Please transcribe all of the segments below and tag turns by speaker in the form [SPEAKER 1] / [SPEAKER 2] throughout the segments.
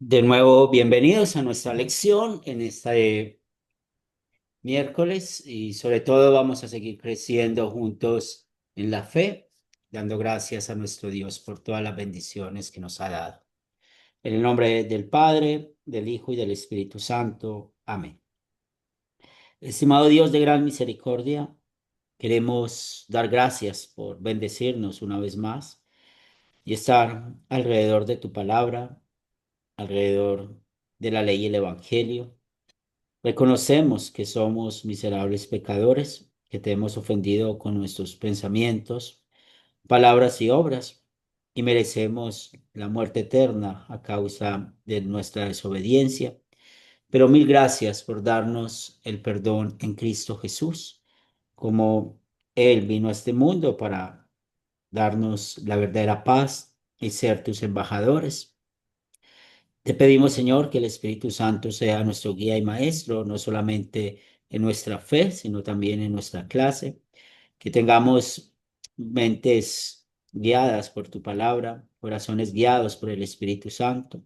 [SPEAKER 1] De nuevo, bienvenidos a nuestra lección en este miércoles y sobre todo vamos a seguir creciendo juntos en la fe, dando gracias a nuestro Dios por todas las bendiciones que nos ha dado. En el nombre del Padre, del Hijo y del Espíritu Santo. Amén. Estimado Dios de gran misericordia, queremos dar gracias por bendecirnos una vez más y estar alrededor de tu palabra, alrededor de la ley y el Evangelio. Reconocemos que somos miserables pecadores, que te hemos ofendido con nuestros pensamientos, palabras y obras, y merecemos la muerte eterna a causa de nuestra desobediencia. Pero mil gracias por darnos el perdón en Cristo Jesús, como Él vino a este mundo para darnos la verdadera paz y ser tus embajadores. Te pedimos, Señor, que el Espíritu Santo sea nuestro guía y maestro, no solamente en nuestra fe, sino también en nuestra clase, que tengamos mentes guiadas por tu palabra, corazones guiados por el Espíritu Santo.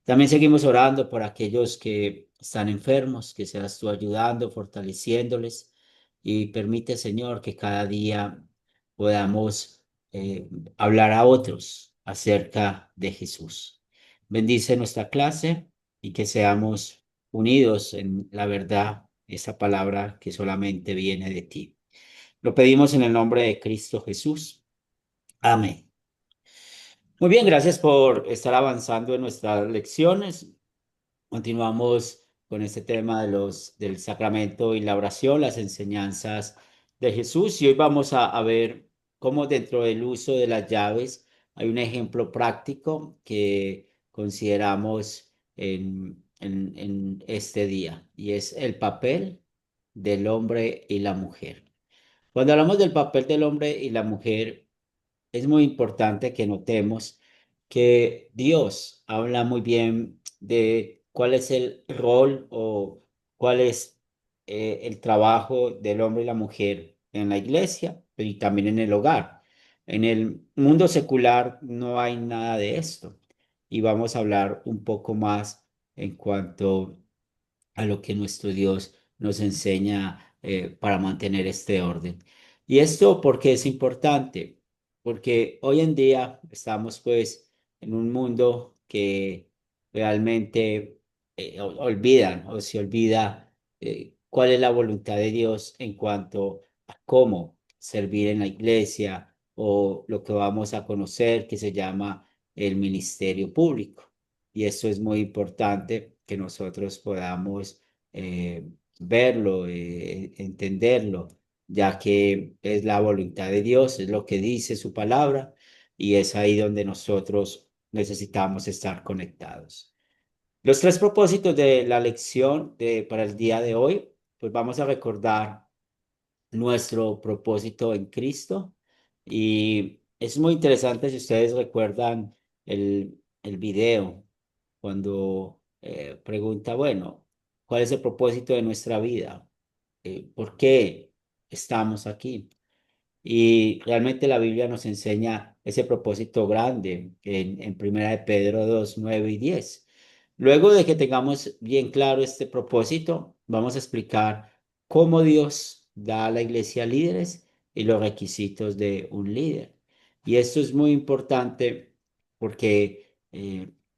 [SPEAKER 1] También seguimos orando por aquellos que están enfermos, que seas tú ayudando, fortaleciéndoles y permite, Señor, que cada día podamos hablar a otros acerca de Jesús. Bendice nuestra clase y que seamos unidos en la verdad, esa palabra que solamente viene de ti. Lo pedimos en el nombre de Cristo Jesús. Amén. Muy bien, gracias por estar avanzando en nuestras lecciones. Continuamos con este tema de del sacramento y la oración, las enseñanzas de Jesús. Y hoy vamos a ver cómo dentro del uso de las llaves hay un ejemplo práctico que consideramos en este día, y es el papel del hombre y la mujer. Cuando hablamos del papel del hombre y la mujer, es muy importante que notemos que Dios habla muy bien de cuál es el rol o cuál es el trabajo del hombre y la mujer en la iglesia y también en el hogar. En el mundo secular no hay nada de esto y vamos a hablar un poco más en cuanto a lo que nuestro Dios nos enseña para mantener este orden. Y esto porque es importante, porque hoy en día estamos pues en un mundo que realmente olvidan o se olvida cuál es la voluntad de Dios en cuanto a cómo servir en la iglesia o lo que vamos a conocer que se llama el ministerio público. Y eso es muy importante que nosotros podamos eh, verlo, entenderlo, ya que es la voluntad de Dios, es lo que dice su palabra y es ahí donde nosotros necesitamos estar conectados. Los tres propósitos de la lección para el día de hoy, pues vamos a recordar nuestro propósito en Cristo. Y es muy interesante si ustedes recuerdan el video cuando pregunta, bueno, ¿cuál es el propósito de nuestra vida? ¿Por qué estamos aquí? Y realmente la Biblia nos enseña ese propósito grande en Primera de Pedro 2 9 y 10. Luego de que tengamos bien claro este propósito, vamos a explicar cómo Dios da a la iglesia líderes y los requisitos de un líder. Y esto es muy importante porque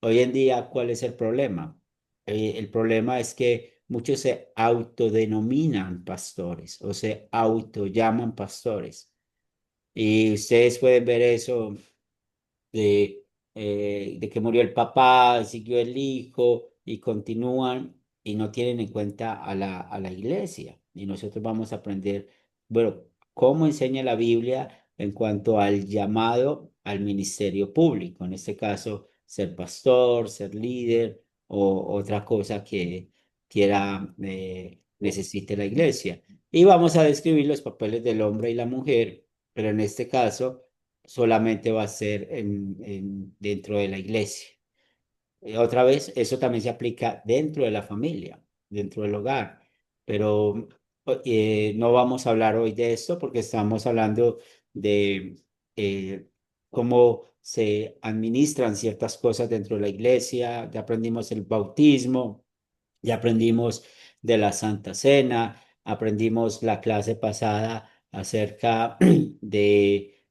[SPEAKER 1] hoy en día, ¿cuál es el problema? El problema es que muchos se autodenominan pastores o se autollaman pastores. Y ustedes pueden ver eso de que murió el papá, siguió el hijo y continúan y no tienen en cuenta a a la iglesia. Y nosotros vamos a aprender, bueno, cómo enseña la Biblia en cuanto al llamado al ministerio público, en este caso, ser pastor, ser líder o otra cosa que quiera, necesite la iglesia. Y vamos a describir los papeles del hombre y la mujer, pero en este caso solamente va a ser dentro de la iglesia. Otra vez, eso también se aplica dentro de la familia, dentro del hogar, pero no vamos a hablar hoy de esto porque estamos hablando de cómo se administran ciertas cosas dentro de la iglesia, ya aprendimos el bautismo, ya aprendimos de la Santa Cena, aprendimos la clase pasada acerca de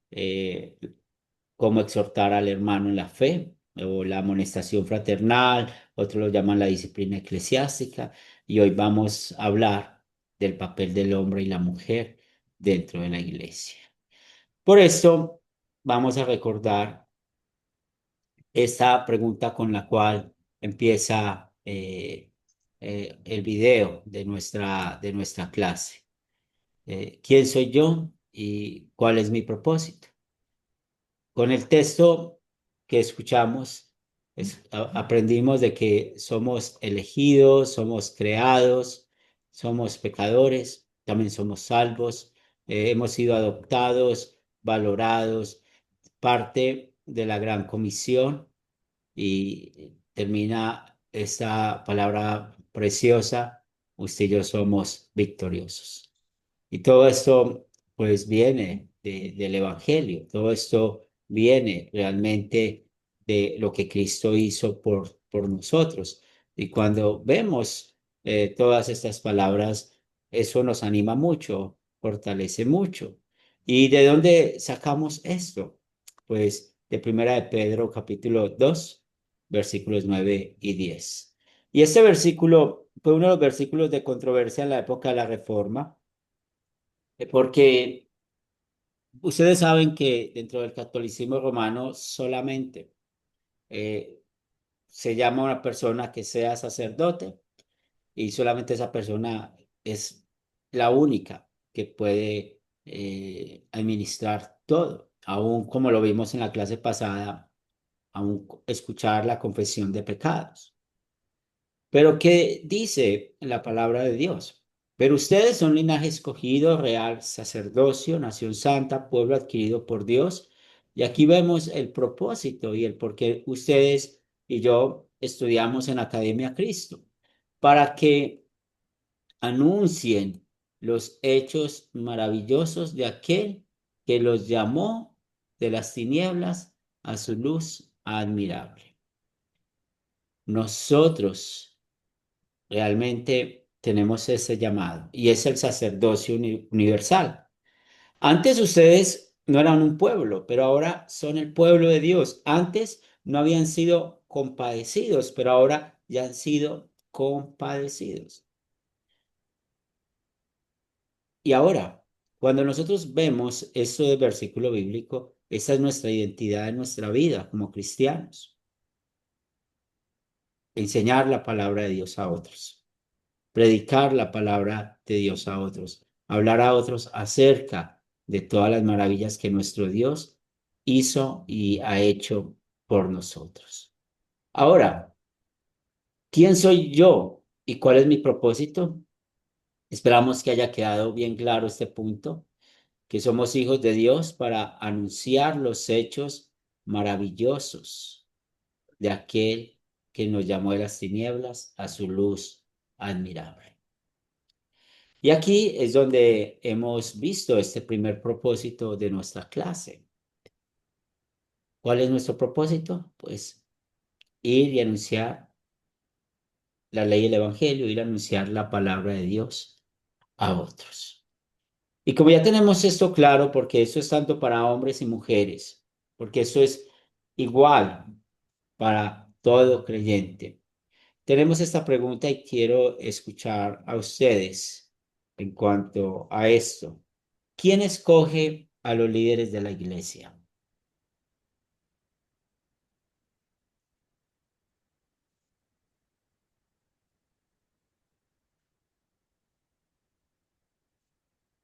[SPEAKER 1] cómo exhortar al hermano en la fe o la amonestación fraternal, otros lo llaman la disciplina eclesiástica, y hoy vamos a hablar del papel del hombre y la mujer dentro de la iglesia. Por esto, vamos a recordar esta pregunta con la cual empieza el video de nuestra clase. ¿Quién soy yo y cuál es mi propósito? Con el texto que escuchamos, aprendimos de que somos elegidos, somos creados, somos pecadores, también somos salvos, hemos sido adoptados, valorados, parte de la gran comisión, y termina esta palabra preciosa: usted y yo somos victoriosos. Y todo esto pues viene del Evangelio, todo esto viene realmente de lo que Cristo hizo por nosotros. Y cuando vemos todas estas palabras, eso nos anima mucho, fortalece mucho. ¿Y de dónde sacamos esto? Pues de Primera de Pedro, capítulo 2, versículos 9 y 10. Y este versículo fue uno de los versículos de controversia en la época de la Reforma, porque ustedes saben que dentro del catolicismo romano solamente eh, se llama a una persona que sea sacerdote, y solamente esa persona es la única que puede administrar todo, aún como lo vimos en la clase pasada, aún escuchar la confesión de pecados. Pero ¿qué dice la palabra de Dios? Pero ustedes son linaje escogido, real sacerdocio, nación santa, pueblo adquirido por Dios. Y aquí vemos el propósito y el por qué ustedes y yo estudiamos en Academia Cristo, para que anuncien los hechos maravillosos de aquel que los llamó de las tinieblas a su luz admirable. Nosotros realmente tenemos ese llamado, y es el sacerdocio universal. Antes ustedes no eran un pueblo, pero ahora son el pueblo de Dios. Antes no habían sido compadecidos, pero ahora ya han sido compadecidos. Y ahora, cuando nosotros vemos esto del versículo bíblico, esa es nuestra identidad en nuestra vida como cristianos: enseñar la palabra de Dios a otros, predicar la palabra de Dios a otros, hablar a otros acerca de todas las maravillas que nuestro Dios hizo y ha hecho por nosotros. Ahora, ¿quién soy yo y cuál es mi propósito? Esperamos que haya quedado bien claro este punto, que somos hijos de Dios para anunciar los hechos maravillosos de aquel que nos llamó de las tinieblas a su luz admirable. Y aquí es donde hemos visto este primer propósito de nuestra clase. ¿Cuál es nuestro propósito? Pues ir y anunciar la ley del Evangelio, ir a anunciar la palabra de Dios a otros. Y como ya tenemos esto claro, porque esto es tanto para hombres y mujeres, porque esto es igual para todo creyente, tenemos esta pregunta y quiero escuchar a ustedes en cuanto a esto. ¿Quién escoge a los líderes de la iglesia?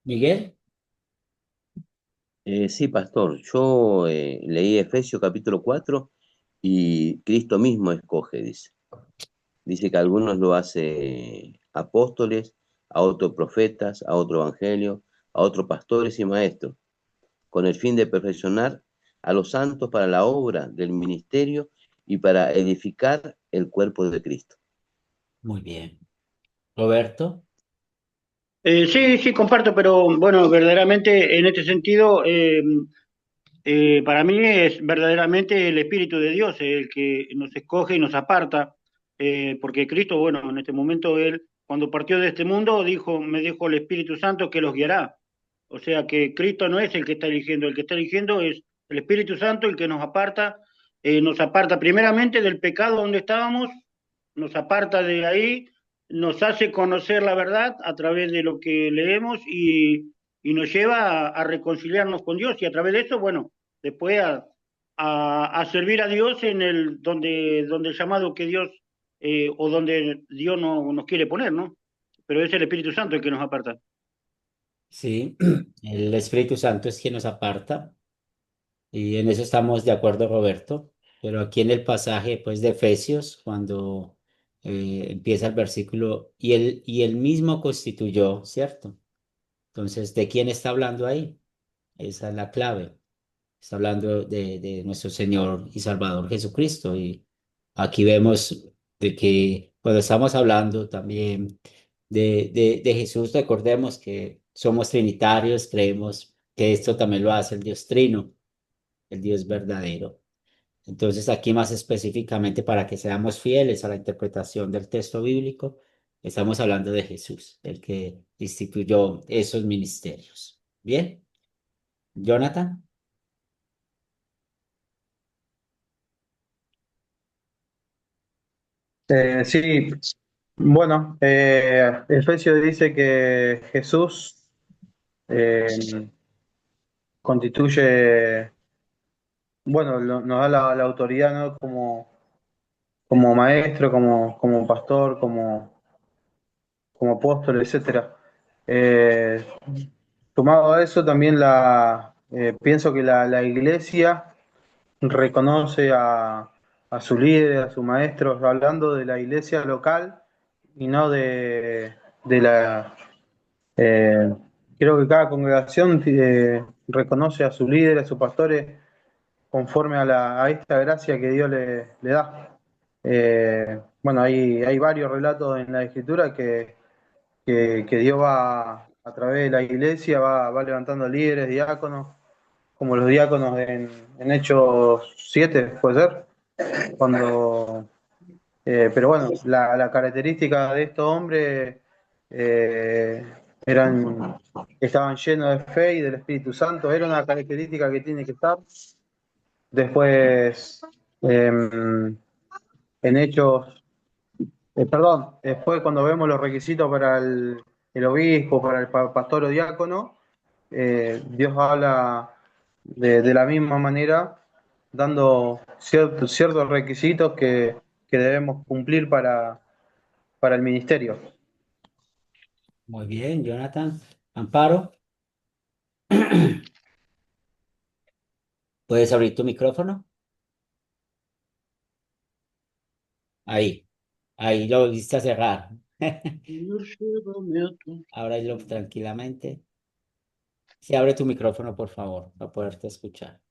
[SPEAKER 1] Miguel.
[SPEAKER 2] Sí, pastor, yo leí Efesios capítulo 4 y Cristo mismo escoge, dice. Dice que a algunos lo hace apóstoles, a otros profetas, a otro evangelio, a otros pastores y maestros, con el fin de perfeccionar a los santos para la obra del ministerio y para edificar el cuerpo de Cristo.
[SPEAKER 1] Muy bien. Roberto.
[SPEAKER 3] Sí, sí, comparto, pero bueno, verdaderamente en este sentido, Para mí es verdaderamente el Espíritu de Dios el que nos escoge y nos aparta, porque Cristo, bueno, en este momento Él, cuando partió de este mundo, dijo, me dijo el Espíritu Santo que los guiará. O sea que Cristo no es el que está eligiendo es el Espíritu Santo el que nos aparta primeramente del pecado donde estábamos, nos aparta de ahí, nos hace conocer la verdad a través de lo que leemos y nos lleva a reconciliarnos con Dios y a través de eso, bueno, después a servir a Dios en donde el llamado que Dios o donde Dios no, nos quiere poner, ¿no? Pero es el Espíritu Santo el que nos aparta.
[SPEAKER 1] Sí, el Espíritu Santo es quien nos aparta y en eso estamos de acuerdo, Roberto. Pero aquí en el pasaje, pues, de Efesios, cuando empieza el versículo, y él mismo constituyó, ¿cierto? Entonces, ¿de quién está hablando ahí? Esa es la clave. Está hablando de nuestro Señor y Salvador Jesucristo. Y aquí vemos de que cuando estamos hablando también de Jesús, recordemos que somos trinitarios, creemos que esto también lo hace el Dios Trino, el Dios verdadero. Entonces, aquí más específicamente, para que seamos fieles a la interpretación del texto bíblico, estamos hablando de Jesús, el que instituyó esos ministerios. Bien, Jonathan.
[SPEAKER 4] Sí, bueno, Efesios dice que Jesús eh, constituye, bueno, nos da la autoridad, ¿no? Como maestro, como pastor, como apóstol, etcétera. Eh, Sumado a eso, también pienso que la iglesia reconoce a su líder, a su maestro, hablando de la iglesia local y no de la... eh, Creo que cada congregación reconoce a su líder, a sus pastores, conforme a esta gracia que Dios le da. Bueno, hay varios relatos en la Escritura que Dios va a través de la iglesia, va levantando líderes, diáconos, como los diáconos en Hechos 7, puede ser, cuando pero bueno, la característica de estos hombres eh, eran, estaban llenos de fe y del Espíritu Santo, era una característica que tiene que estar. Después, en Hechos, perdón, después cuando vemos los requisitos para el obispo, para el pastor o diácono, Dios habla de la misma manera, dando ciertos requisitos que debemos cumplir para el ministerio.
[SPEAKER 1] Muy bien, Jonathan. Amparo, ¿puedes abrir tu micrófono? Ahí, ahí lo viste a cerrar. Ábrelo tranquilamente. Sí, abre tu micrófono, por favor, para poderte escuchar.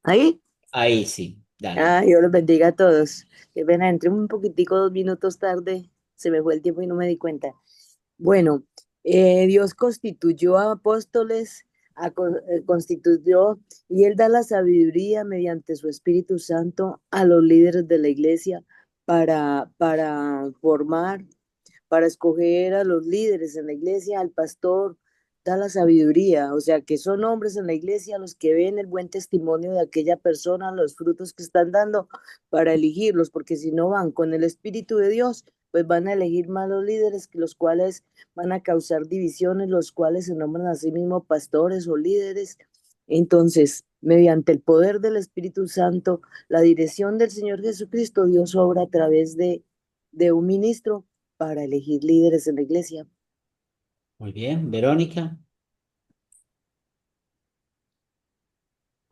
[SPEAKER 5] Ahí,
[SPEAKER 1] Ahí sí, dale.
[SPEAKER 5] Dios los bendiga a todos. Qué pena, entré un poquitico, 2 minutos tarde, se me fue el tiempo y no me di cuenta. Bueno, Dios constituyó a apóstoles, constituyó y Él da la sabiduría mediante su Espíritu Santo a los líderes de la iglesia para formar, para escoger a los líderes en la iglesia, al pastor, da la sabiduría, o sea, que son hombres en la iglesia los que ven el buen testimonio de aquella persona, los frutos que están dando para elegirlos, porque si no van con el Espíritu de Dios, pues van a elegir malos líderes, los cuales van a causar divisiones, los cuales se nombran a sí mismos pastores o líderes. Entonces, mediante el poder del Espíritu Santo, la dirección del Señor Jesucristo, Dios obra a través de un ministro para elegir líderes en la iglesia.
[SPEAKER 1] Muy bien, Verónica.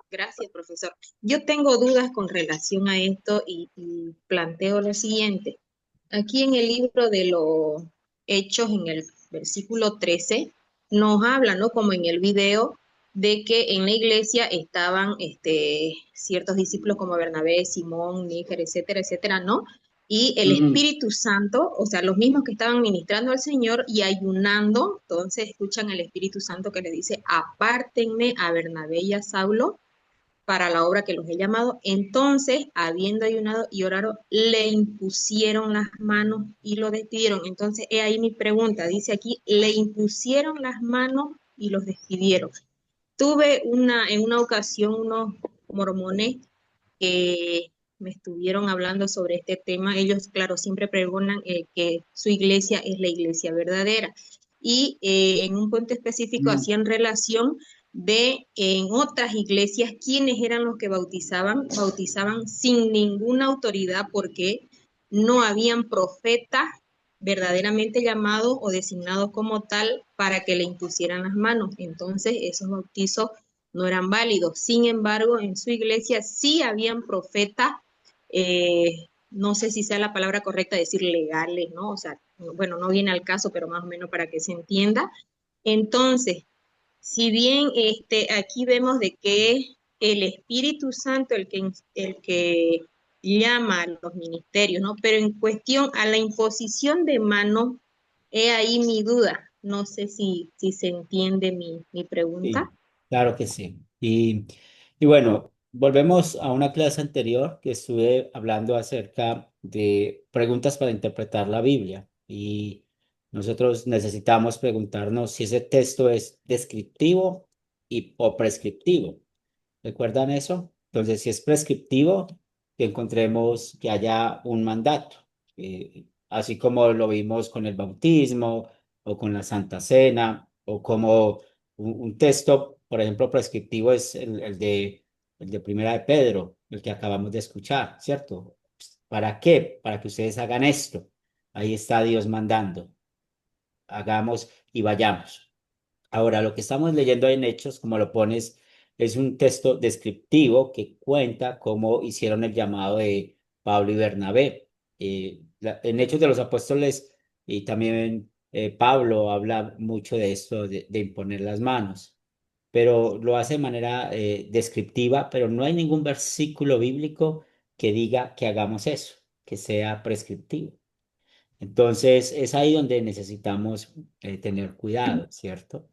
[SPEAKER 6] Gracias, profesor. Yo tengo dudas con relación a esto y planteo lo siguiente. Aquí en el libro de los Hechos, en el versículo 13, nos habla, ¿no? Como en el video, de que en la iglesia estaban ciertos discípulos como Bernabé, Simón, Níger, etcétera, etcétera, ¿no? y el
[SPEAKER 3] Ujú.
[SPEAKER 6] Espíritu Santo, o sea, los mismos que estaban ministrando al Señor y ayunando, entonces escuchan al Espíritu Santo que le dice, apártenme a Bernabé y a Saulo para la obra que los he llamado. Entonces, habiendo ayunado y orado, le impusieron las manos y lo despidieron. Entonces, he ahí mi pregunta, dice aquí, le impusieron las manos y los despidieron. En una ocasión unos mormones que me estuvieron hablando sobre este tema. Ellos, claro, siempre pregonan que su iglesia es la iglesia verdadera. Y en un punto específico
[SPEAKER 3] Ujú.
[SPEAKER 6] hacían relación de en otras iglesias quiénes eran los que bautizaban sin ninguna autoridad porque no habían profetas verdaderamente llamados o designados como tal para que le impusieran las manos. Entonces, esos bautizos no eran válidos. Sin embargo, en su iglesia sí habían profetas, no sé si sea la palabra correcta decir legales, ¿no? O sea, bueno, no viene al caso, pero más o menos para que se entienda. Entonces, si bien aquí vemos de que es el Espíritu Santo el que llama a los ministerios, ¿no? Pero en cuestión a la imposición de manos, he ahí mi duda. No sé si se entiende mi pregunta.
[SPEAKER 1] Sí, claro que sí. Y bueno, volvemos a una clase anterior que estuve hablando acerca de preguntas para interpretar la Biblia. Y nosotros necesitamos preguntarnos si ese texto es descriptivo o prescriptivo. ¿Recuerdan eso? Entonces, si es prescriptivo, que encontremos que haya un mandato, así como lo vimos con el bautismo o con la Santa Cena, o como un texto, por ejemplo, prescriptivo es el de Primera de Pedro, el que acabamos de escuchar, ¿cierto? ¿Para qué? Para que ustedes hagan esto. Ahí está Dios mandando. Hagamos y vayamos. Ahora, lo que estamos leyendo en Hechos, como lo pones, es un texto descriptivo que cuenta cómo hicieron el llamado de Pablo y Bernabé. En Hechos de los Apóstoles y también Pablo habla mucho de esto, de imponer las manos, pero lo hace de manera descriptiva, pero no hay ningún versículo bíblico que diga que hagamos eso, que sea prescriptivo. Entonces, es ahí donde necesitamos tener cuidado, ¿cierto?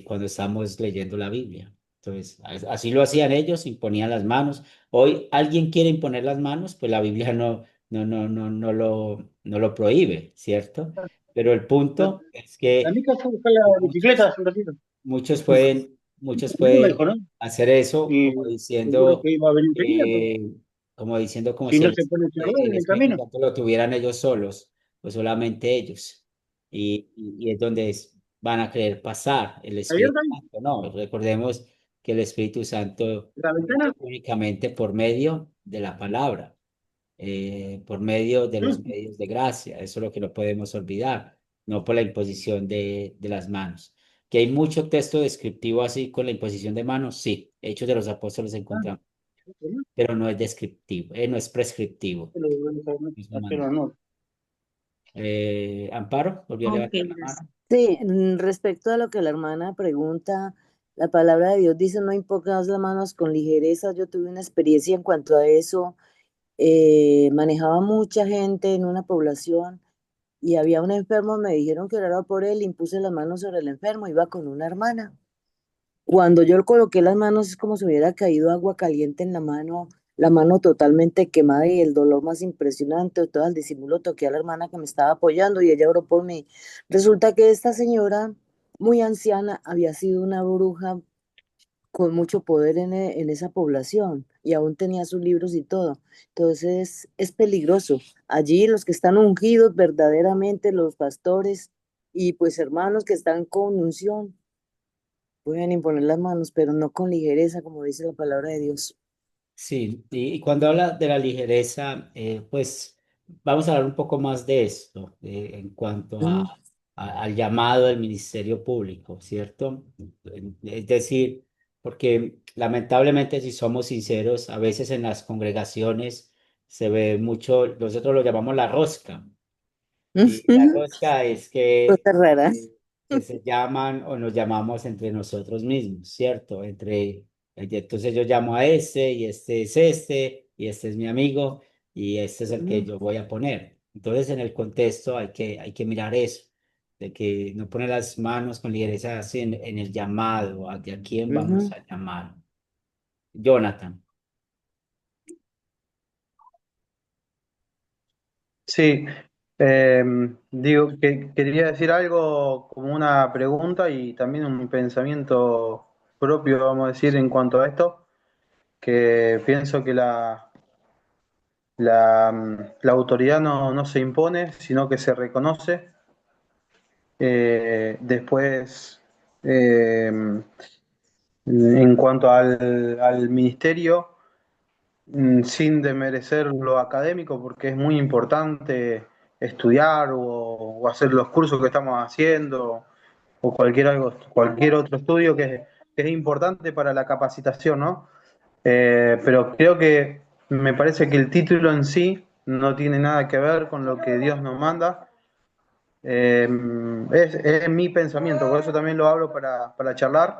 [SPEAKER 1] Cuando estamos leyendo la Biblia. Entonces, así lo hacían ellos, imponían las manos. Hoy alguien quiere imponer las manos, pues la Biblia no lo prohíbe, ¿cierto? Pero el punto es
[SPEAKER 3] A mi
[SPEAKER 1] que
[SPEAKER 3] casa buscar la bicicleta
[SPEAKER 1] muchos,
[SPEAKER 3] hace un ratito.
[SPEAKER 1] muchos
[SPEAKER 3] Conmigo me
[SPEAKER 1] pueden
[SPEAKER 3] dijo, ¿no?
[SPEAKER 1] hacer eso
[SPEAKER 3] Y seguro que iba a venir enseguida, pero
[SPEAKER 1] como
[SPEAKER 3] si
[SPEAKER 1] si
[SPEAKER 3] no se pone a charlar
[SPEAKER 1] el
[SPEAKER 3] en el
[SPEAKER 1] Espíritu
[SPEAKER 3] camino.
[SPEAKER 1] Santo lo tuvieran ellos solos, pues solamente ellos. Y es donde van a querer pasar el
[SPEAKER 3] ¿Está
[SPEAKER 1] Espíritu
[SPEAKER 3] abierta ahí?
[SPEAKER 1] Santo. No, recordemos que el Espíritu Santo
[SPEAKER 3] ¿La
[SPEAKER 1] viene
[SPEAKER 3] ventana?
[SPEAKER 1] únicamente por medio de la palabra, por medio de los
[SPEAKER 3] Mm.
[SPEAKER 1] medios de gracia. Eso es lo que no podemos olvidar, no por la imposición de las manos. Que hay mucho texto descriptivo así con la imposición de manos, sí. Hechos de los Apóstoles
[SPEAKER 3] Ah,
[SPEAKER 1] encontramos,
[SPEAKER 3] ¿no?
[SPEAKER 1] pero no es descriptivo, no es prescriptivo.
[SPEAKER 3] Te lo voy
[SPEAKER 1] Es un
[SPEAKER 3] a hacer la
[SPEAKER 1] mandato.
[SPEAKER 3] nota.
[SPEAKER 1] Amparo, volvió a
[SPEAKER 6] Ok,
[SPEAKER 1] levantar la
[SPEAKER 6] gracias.
[SPEAKER 1] mano.
[SPEAKER 5] Sí, respecto a lo que la hermana pregunta, la palabra de Dios dice no impongas las manos con ligereza. Yo tuve una experiencia en cuanto a eso. Manejaba mucha gente en una población y había un enfermo, me dijeron que orara por él, impuse las manos sobre el enfermo, iba con una hermana. Cuando yo coloqué las manos es como si hubiera caído agua caliente en la mano totalmente quemada y el dolor más impresionante. Todo el disimulo toqué a la hermana que me estaba apoyando y ella oró por mí. Resulta que esta señora, muy anciana, había sido una bruja con mucho poder en esa población y aún tenía sus libros y todo. Entonces es peligroso. Allí los que están ungidos verdaderamente, los pastores y pues hermanos que están con unción pueden imponer las manos, pero no con ligereza, como dice la palabra de Dios.
[SPEAKER 1] Sí, y cuando habla de la ligereza, pues vamos a hablar un poco más de esto, en cuanto
[SPEAKER 5] Mm.
[SPEAKER 1] al llamado del ministerio público, ¿cierto? Es decir, porque lamentablemente, si somos sinceros, a veces en las congregaciones se ve mucho, nosotros lo llamamos la rosca. Y la rosca es
[SPEAKER 5] Cosa rara.
[SPEAKER 1] que se llaman o nos llamamos entre nosotros mismos, ¿cierto? Entonces yo llamo a este y este es mi amigo y este es el que yo voy a poner. Entonces, en el contexto hay que mirar eso, de que no pone las manos con ligereza así en el llamado, a quién vamos
[SPEAKER 5] Ujú.
[SPEAKER 1] a llamar. Jonathan.
[SPEAKER 4] Sí, digo que quería decir algo como una pregunta y también un pensamiento propio, vamos a decir, en cuanto a esto, que pienso que la autoridad no se impone, sino que se reconoce. Después, en cuanto al ministerio, sin desmerecer lo académico, porque es muy importante estudiar o hacer los cursos que estamos haciendo o cualquier otro estudio que es importante para la capacitación, ¿no? Pero creo que me parece que el título en sí no tiene nada que ver con lo que Dios nos manda. Es mi pensamiento, por eso también lo hablo para charlar,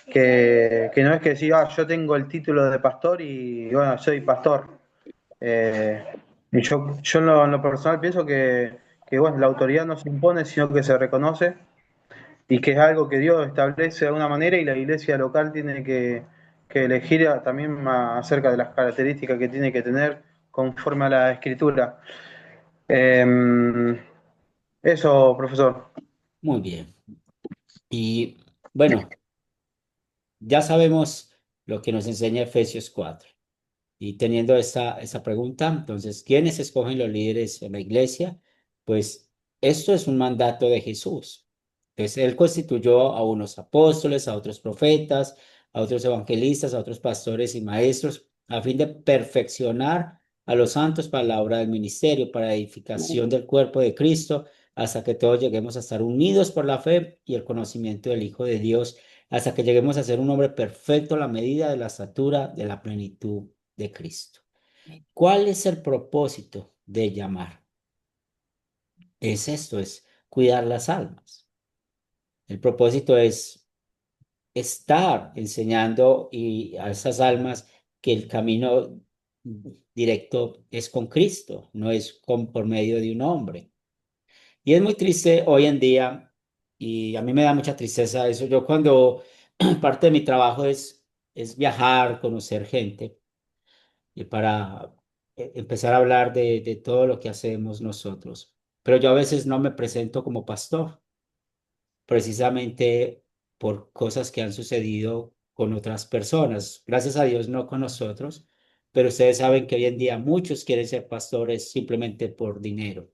[SPEAKER 4] que no es que decir, yo tengo el título de pastor y bueno, soy pastor. Eh, y yo en lo personal pienso que bueno, la autoridad no se impone, sino que se reconoce y que es algo que Dios establece de alguna manera y la iglesia local tiene que elegir también acerca de las características que tiene que tener conforme a la escritura. Eso, profesor.
[SPEAKER 1] Muy bien. Y bueno, ya sabemos lo que nos enseña Efesios 4. Y teniendo esa pregunta, entonces, ¿quiénes escogen los líderes en la iglesia? Pues esto es un mandato de Jesús. Entonces, Él constituyó a unos apóstoles, a otros profetas, a otros evangelistas, a otros pastores y maestros, a fin de perfeccionar a los santos para la obra del ministerio, para edificación del cuerpo de Cristo, hasta que todos lleguemos a estar unidos por la fe y el conocimiento del Hijo de Dios, hasta que lleguemos a ser un hombre perfecto a la medida de la estatura de la plenitud de Cristo. ¿Cuál es el propósito de llamar? Es esto, es cuidar las almas. El propósito es estar enseñando y a esas almas que el camino directo es con Cristo, no es por medio de un hombre. Y es muy triste hoy en día, y a mí me da mucha tristeza eso. Yo cuando parte de mi trabajo es viajar, conocer gente y para empezar a hablar de todo lo que hacemos nosotros. Pero yo a veces no me presento como pastor, precisamente por cosas que han sucedido con otras personas. Gracias a Dios no con nosotros, pero ustedes saben que hoy en día muchos quieren ser pastores simplemente por dinero,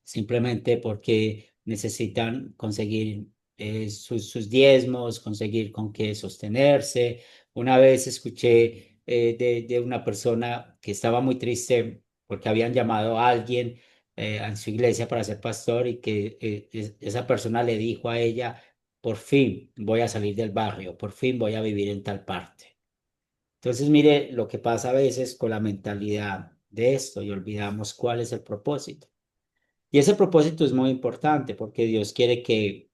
[SPEAKER 1] simplemente porque necesitan conseguir sus diezmos, conseguir con qué sostenerse. Una vez escuché de una persona que estaba muy triste porque habían llamado a alguien en su iglesia para ser pastor y que esa persona le dijo a ella, por fin voy a salir del barrio, por fin voy a vivir en tal parte. Entonces, mire lo que pasa a veces con la mentalidad de esto y olvidamos cuál es el propósito. Y ese propósito es muy importante porque Dios quiere que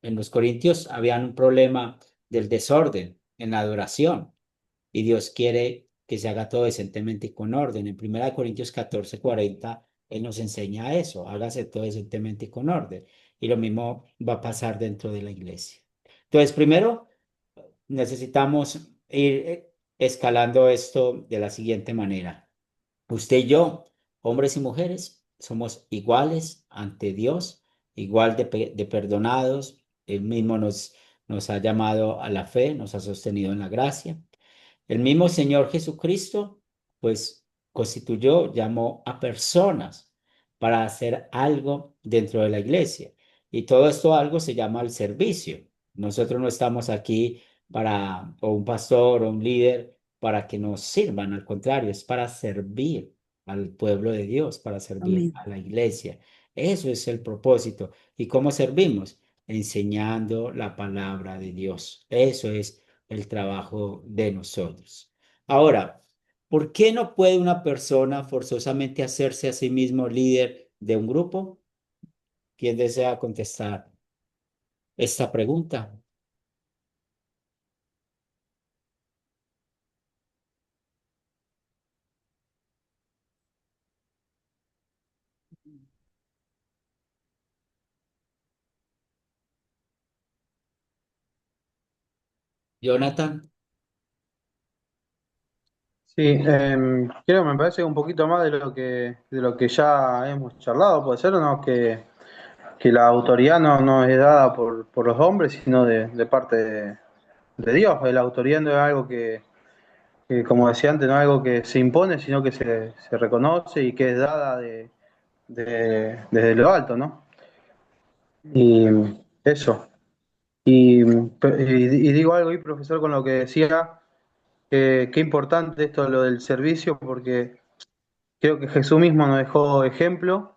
[SPEAKER 1] en los Corintios habían un problema del desorden en la adoración y Dios quiere que se haga todo decentemente y con orden. En 1 Corintios 14:40 Él nos enseña eso, hágase todo decentemente y con orden. Y lo mismo va a pasar dentro de la iglesia. Entonces, primero necesitamos ir escalando esto de la siguiente manera. Usted y yo, hombres y mujeres, somos iguales ante Dios, igual de perdonados. Él mismo nos ha llamado a la fe, nos ha sostenido en la gracia. El mismo Señor Jesucristo, pues constituyó, llamó a personas para hacer algo dentro de la iglesia. Y todo esto algo se llama el servicio. Nosotros no estamos aquí o un pastor o un líder, para que nos sirvan. Al contrario, es para servir al pueblo de Dios, para servir
[SPEAKER 5] Amén.
[SPEAKER 1] a la iglesia. Eso es el propósito. ¿Y cómo servimos? Enseñando la palabra de Dios. Eso es el trabajo de nosotros. Ahora, ¿por qué no puede una persona forzosamente hacerse a sí mismo líder de un grupo? ¿Quién desea contestar esta pregunta? Jonathan.
[SPEAKER 4] Sí, creo, me parece un poquito más de lo que ya hemos charlado, puede ser, ¿no? Que la autoridad no es dada por los hombres, sino de parte de Dios. La autoridad no es algo que, como decía antes, no es algo que se impone, sino que se reconoce y que es dada desde lo alto, ¿no? Y eso. Y digo algo ahí, profesor, con lo que decía, que qué importante esto lo del servicio, porque creo que Jesús mismo nos dejó ejemplo,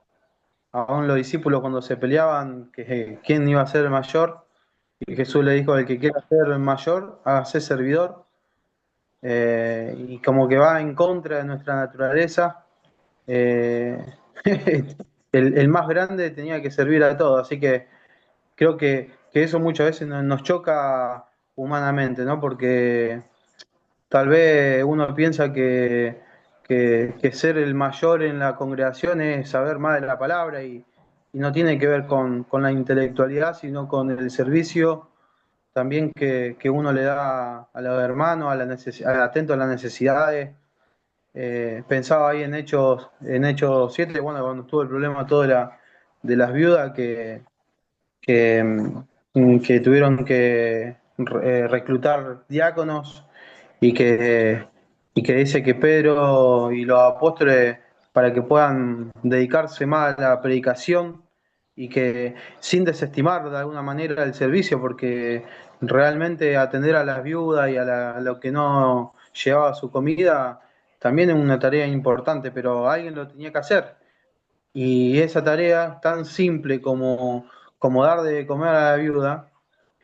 [SPEAKER 4] aún los discípulos cuando se peleaban, que quién iba a ser el mayor, y Jesús le dijo, el que quiera ser el mayor, hágase servidor, y como que va en contra de nuestra naturaleza, eh, el más grande tenía que servir a todos, así que creo que eso muchas veces nos choca humanamente, ¿no? Porque tal vez uno piensa que ser el mayor en la congregación es saber más de la palabra y no tiene que ver con la intelectualidad, sino con el servicio también que uno le da a los hermanos, atento a las necesidades. Pensaba ahí en Hechos 7, bueno, cuando estuvo el problema todo de las viudas que tuvieron que reclutar diáconos y que dice que Pedro y los apóstoles, para que puedan dedicarse más a la predicación y que sin desestimar de alguna manera el servicio, porque realmente atender a las viudas y a lo que no llevaba su comida también es una tarea importante, pero alguien lo tenía que hacer. Y esa tarea tan simple como dar de comer a la viuda,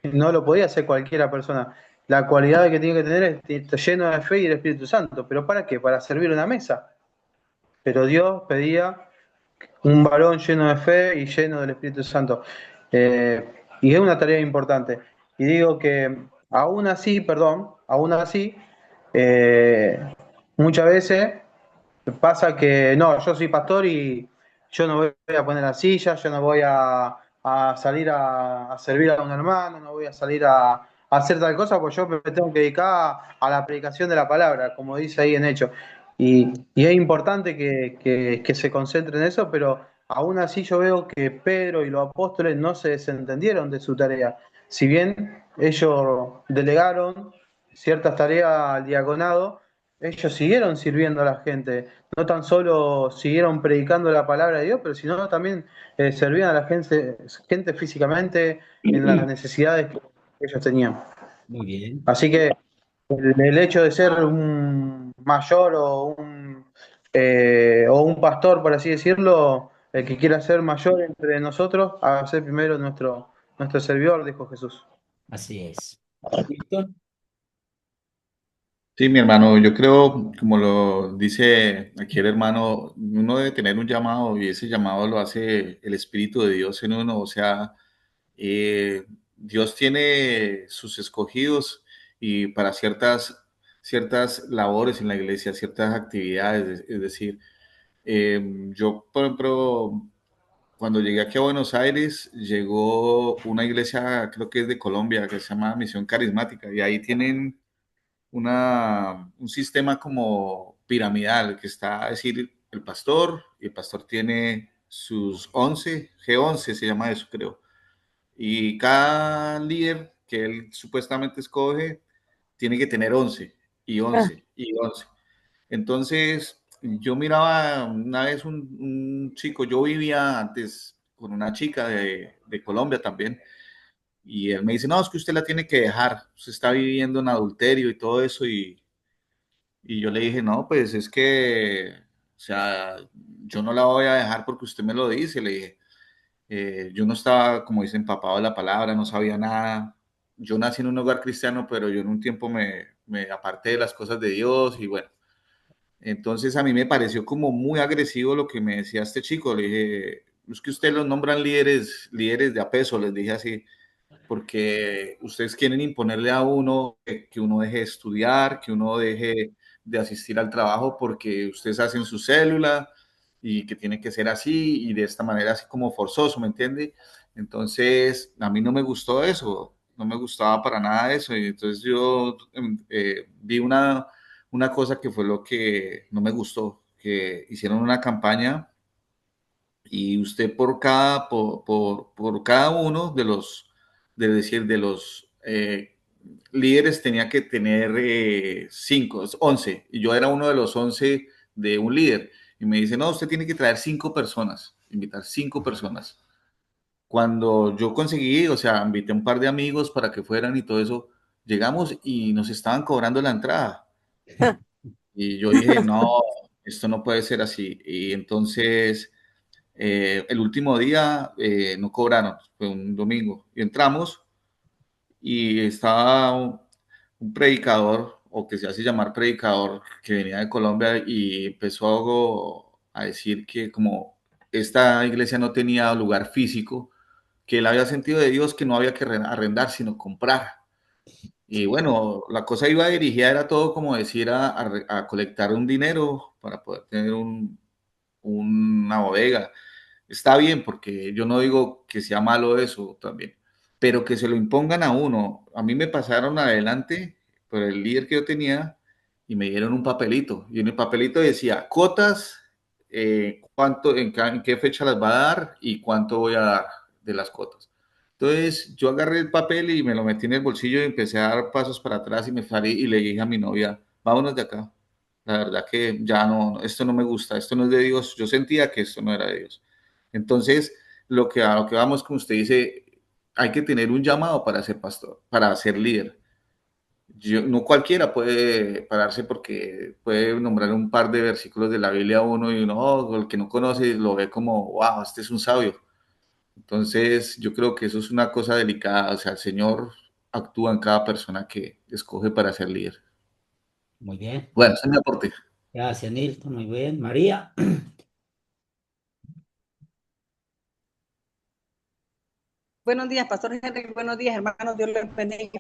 [SPEAKER 4] no lo podía hacer cualquiera persona. La cualidad que tiene que tener es estar lleno de fe y del Espíritu Santo. ¿Pero para qué? Para servir una mesa. Pero Dios pedía un varón lleno de fe y lleno del Espíritu Santo. Y es una tarea importante. Y digo que aún así, eh, muchas veces pasa que no, yo soy pastor y yo no voy a poner la silla, yo no voy a salir a servir a un hermano, no voy a salir a hacer tal cosa, pues yo me tengo que dedicar a la predicación de la palabra, como dice ahí en Hechos. Y es importante que se concentre en eso, pero aún así yo veo que Pedro y los apóstoles no se desentendieron de su tarea. Si bien ellos delegaron ciertas tareas al diaconado, ellos siguieron sirviendo a la gente, no tan solo siguieron predicando la palabra de Dios, pero sino también servían a la gente físicamente en las necesidades que ellos tenían.
[SPEAKER 1] Muy bien.
[SPEAKER 4] Así que el hecho de ser un mayor o un pastor, por así decirlo, el que quiera ser mayor entre nosotros, haga ser primero nuestro servidor, dijo Jesús.
[SPEAKER 1] Así es. Víctor.
[SPEAKER 7] Sí, mi hermano, yo creo, como lo dice aquí el hermano, uno debe tener un llamado y ese llamado lo hace el Espíritu de Dios en uno. O sea, Dios tiene sus escogidos y para ciertas labores en la iglesia, ciertas actividades. Es decir, yo, por ejemplo, cuando llegué aquí a Buenos Aires, llegó una iglesia, creo que es de Colombia, que se llama Misión Carismática, y ahí tienen un sistema como piramidal, que está, es decir, el pastor, y el pastor tiene sus 11 G11 se llama eso, creo. Y cada líder que él supuestamente escoge tiene que tener 11 y
[SPEAKER 5] Ah,
[SPEAKER 7] 11 y 11. Entonces, yo miraba una vez un chico, yo vivía antes con una chica de Colombia también, y él me dice, no, es que usted la tiene que dejar, usted está viviendo en adulterio y todo eso, y yo le dije, no, pues es que, o sea, yo no la voy a dejar porque usted me lo dice, le dije. Yo no estaba, como dicen, empapado de la palabra, no sabía nada. Yo nací en un hogar cristiano, pero yo en un tiempo me aparté de las cosas de Dios y bueno, entonces a mí me pareció como muy agresivo lo que me decía este chico. Le dije, es que ustedes los nombran líderes, líderes de a peso, les dije así, porque ustedes quieren imponerle a uno que uno deje de estudiar, que uno deje de asistir al trabajo porque ustedes hacen su célula y que tiene que ser así y de esta manera así como forzoso, ¿me entiende? Entonces, a mí no me gustó eso, no me gustaba para nada eso. Y entonces yo vi una cosa que fue lo que no me gustó, que hicieron una campaña y usted por cada uno de los, de los líderes tenía que tener 5, 11, y yo era uno de los 11 de un líder. Y me dice, no, usted tiene que traer 5 personas, invitar 5 personas. Cuando yo conseguí, o sea, invité a un par de amigos para que fueran y todo eso, llegamos y nos estaban cobrando la entrada. Y yo dije, no, esto no puede ser así. Y entonces, el último día no cobraron, fue un domingo. Y entramos y estaba un predicador, o que se hace llamar predicador, que venía de Colombia y empezó a decir que como esta iglesia no tenía lugar físico, que él había sentido de Dios que no había que arrendar, sino comprar. Y bueno, la cosa iba dirigida, era todo como decir a colectar un dinero para poder tener una bodega. Está bien, porque yo no digo que sea malo eso también, pero que se lo impongan a uno. A mí me pasaron adelante por el líder que yo tenía y me dieron un papelito. Y en el papelito decía cuotas, cuánto, en qué fecha las va a dar y cuánto voy a dar de las cuotas. Entonces yo agarré el papel y me lo metí en el bolsillo y empecé a dar pasos para atrás y me salí y le dije a mi novia, vámonos de acá. La verdad que ya no, esto no me gusta, esto no es de Dios. Yo sentía que esto no era de Dios. Entonces, a lo que vamos, como usted dice, hay que tener un llamado para ser pastor, para ser líder. No cualquiera puede pararse porque puede nombrar un par de versículos de la Biblia a uno y uno, oh, el que no conoce lo ve como, wow, este es un sabio. Entonces, yo creo que eso es una cosa delicada. O sea, el Señor actúa en cada persona que escoge para ser líder.
[SPEAKER 1] Muy bien.
[SPEAKER 7] Bueno, ese es mi aporte.
[SPEAKER 1] Gracias, Nilton. Muy bien. María.
[SPEAKER 8] Buenos días, Pastor Henry. Buenos días, hermanos. Dios les bendiga.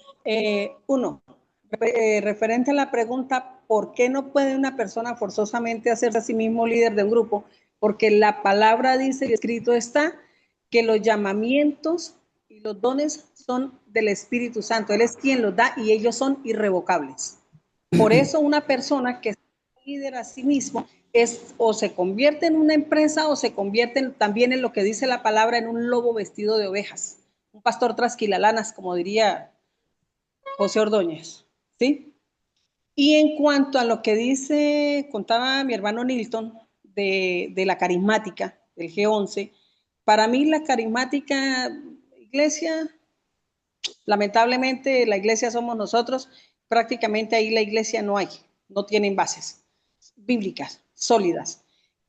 [SPEAKER 8] Referente a la pregunta, ¿por qué no puede una persona forzosamente hacerse a sí mismo líder de un grupo? Porque la palabra dice y escrito está que los llamamientos y los dones son del Espíritu Santo. Él es quien los da y ellos son irrevocables. Por eso una persona que es líder a sí mismo o se convierte en una empresa o se convierte también en lo que dice la palabra, en un lobo vestido de ovejas, un pastor trasquilalanas, como diría José Ordóñez, ¿sí? Y en cuanto a lo que contaba mi hermano Nilton de la carismática, del G11, para mí la carismática iglesia, lamentablemente la iglesia somos nosotros, prácticamente ahí la iglesia no tienen bases bíblicas, sólidas.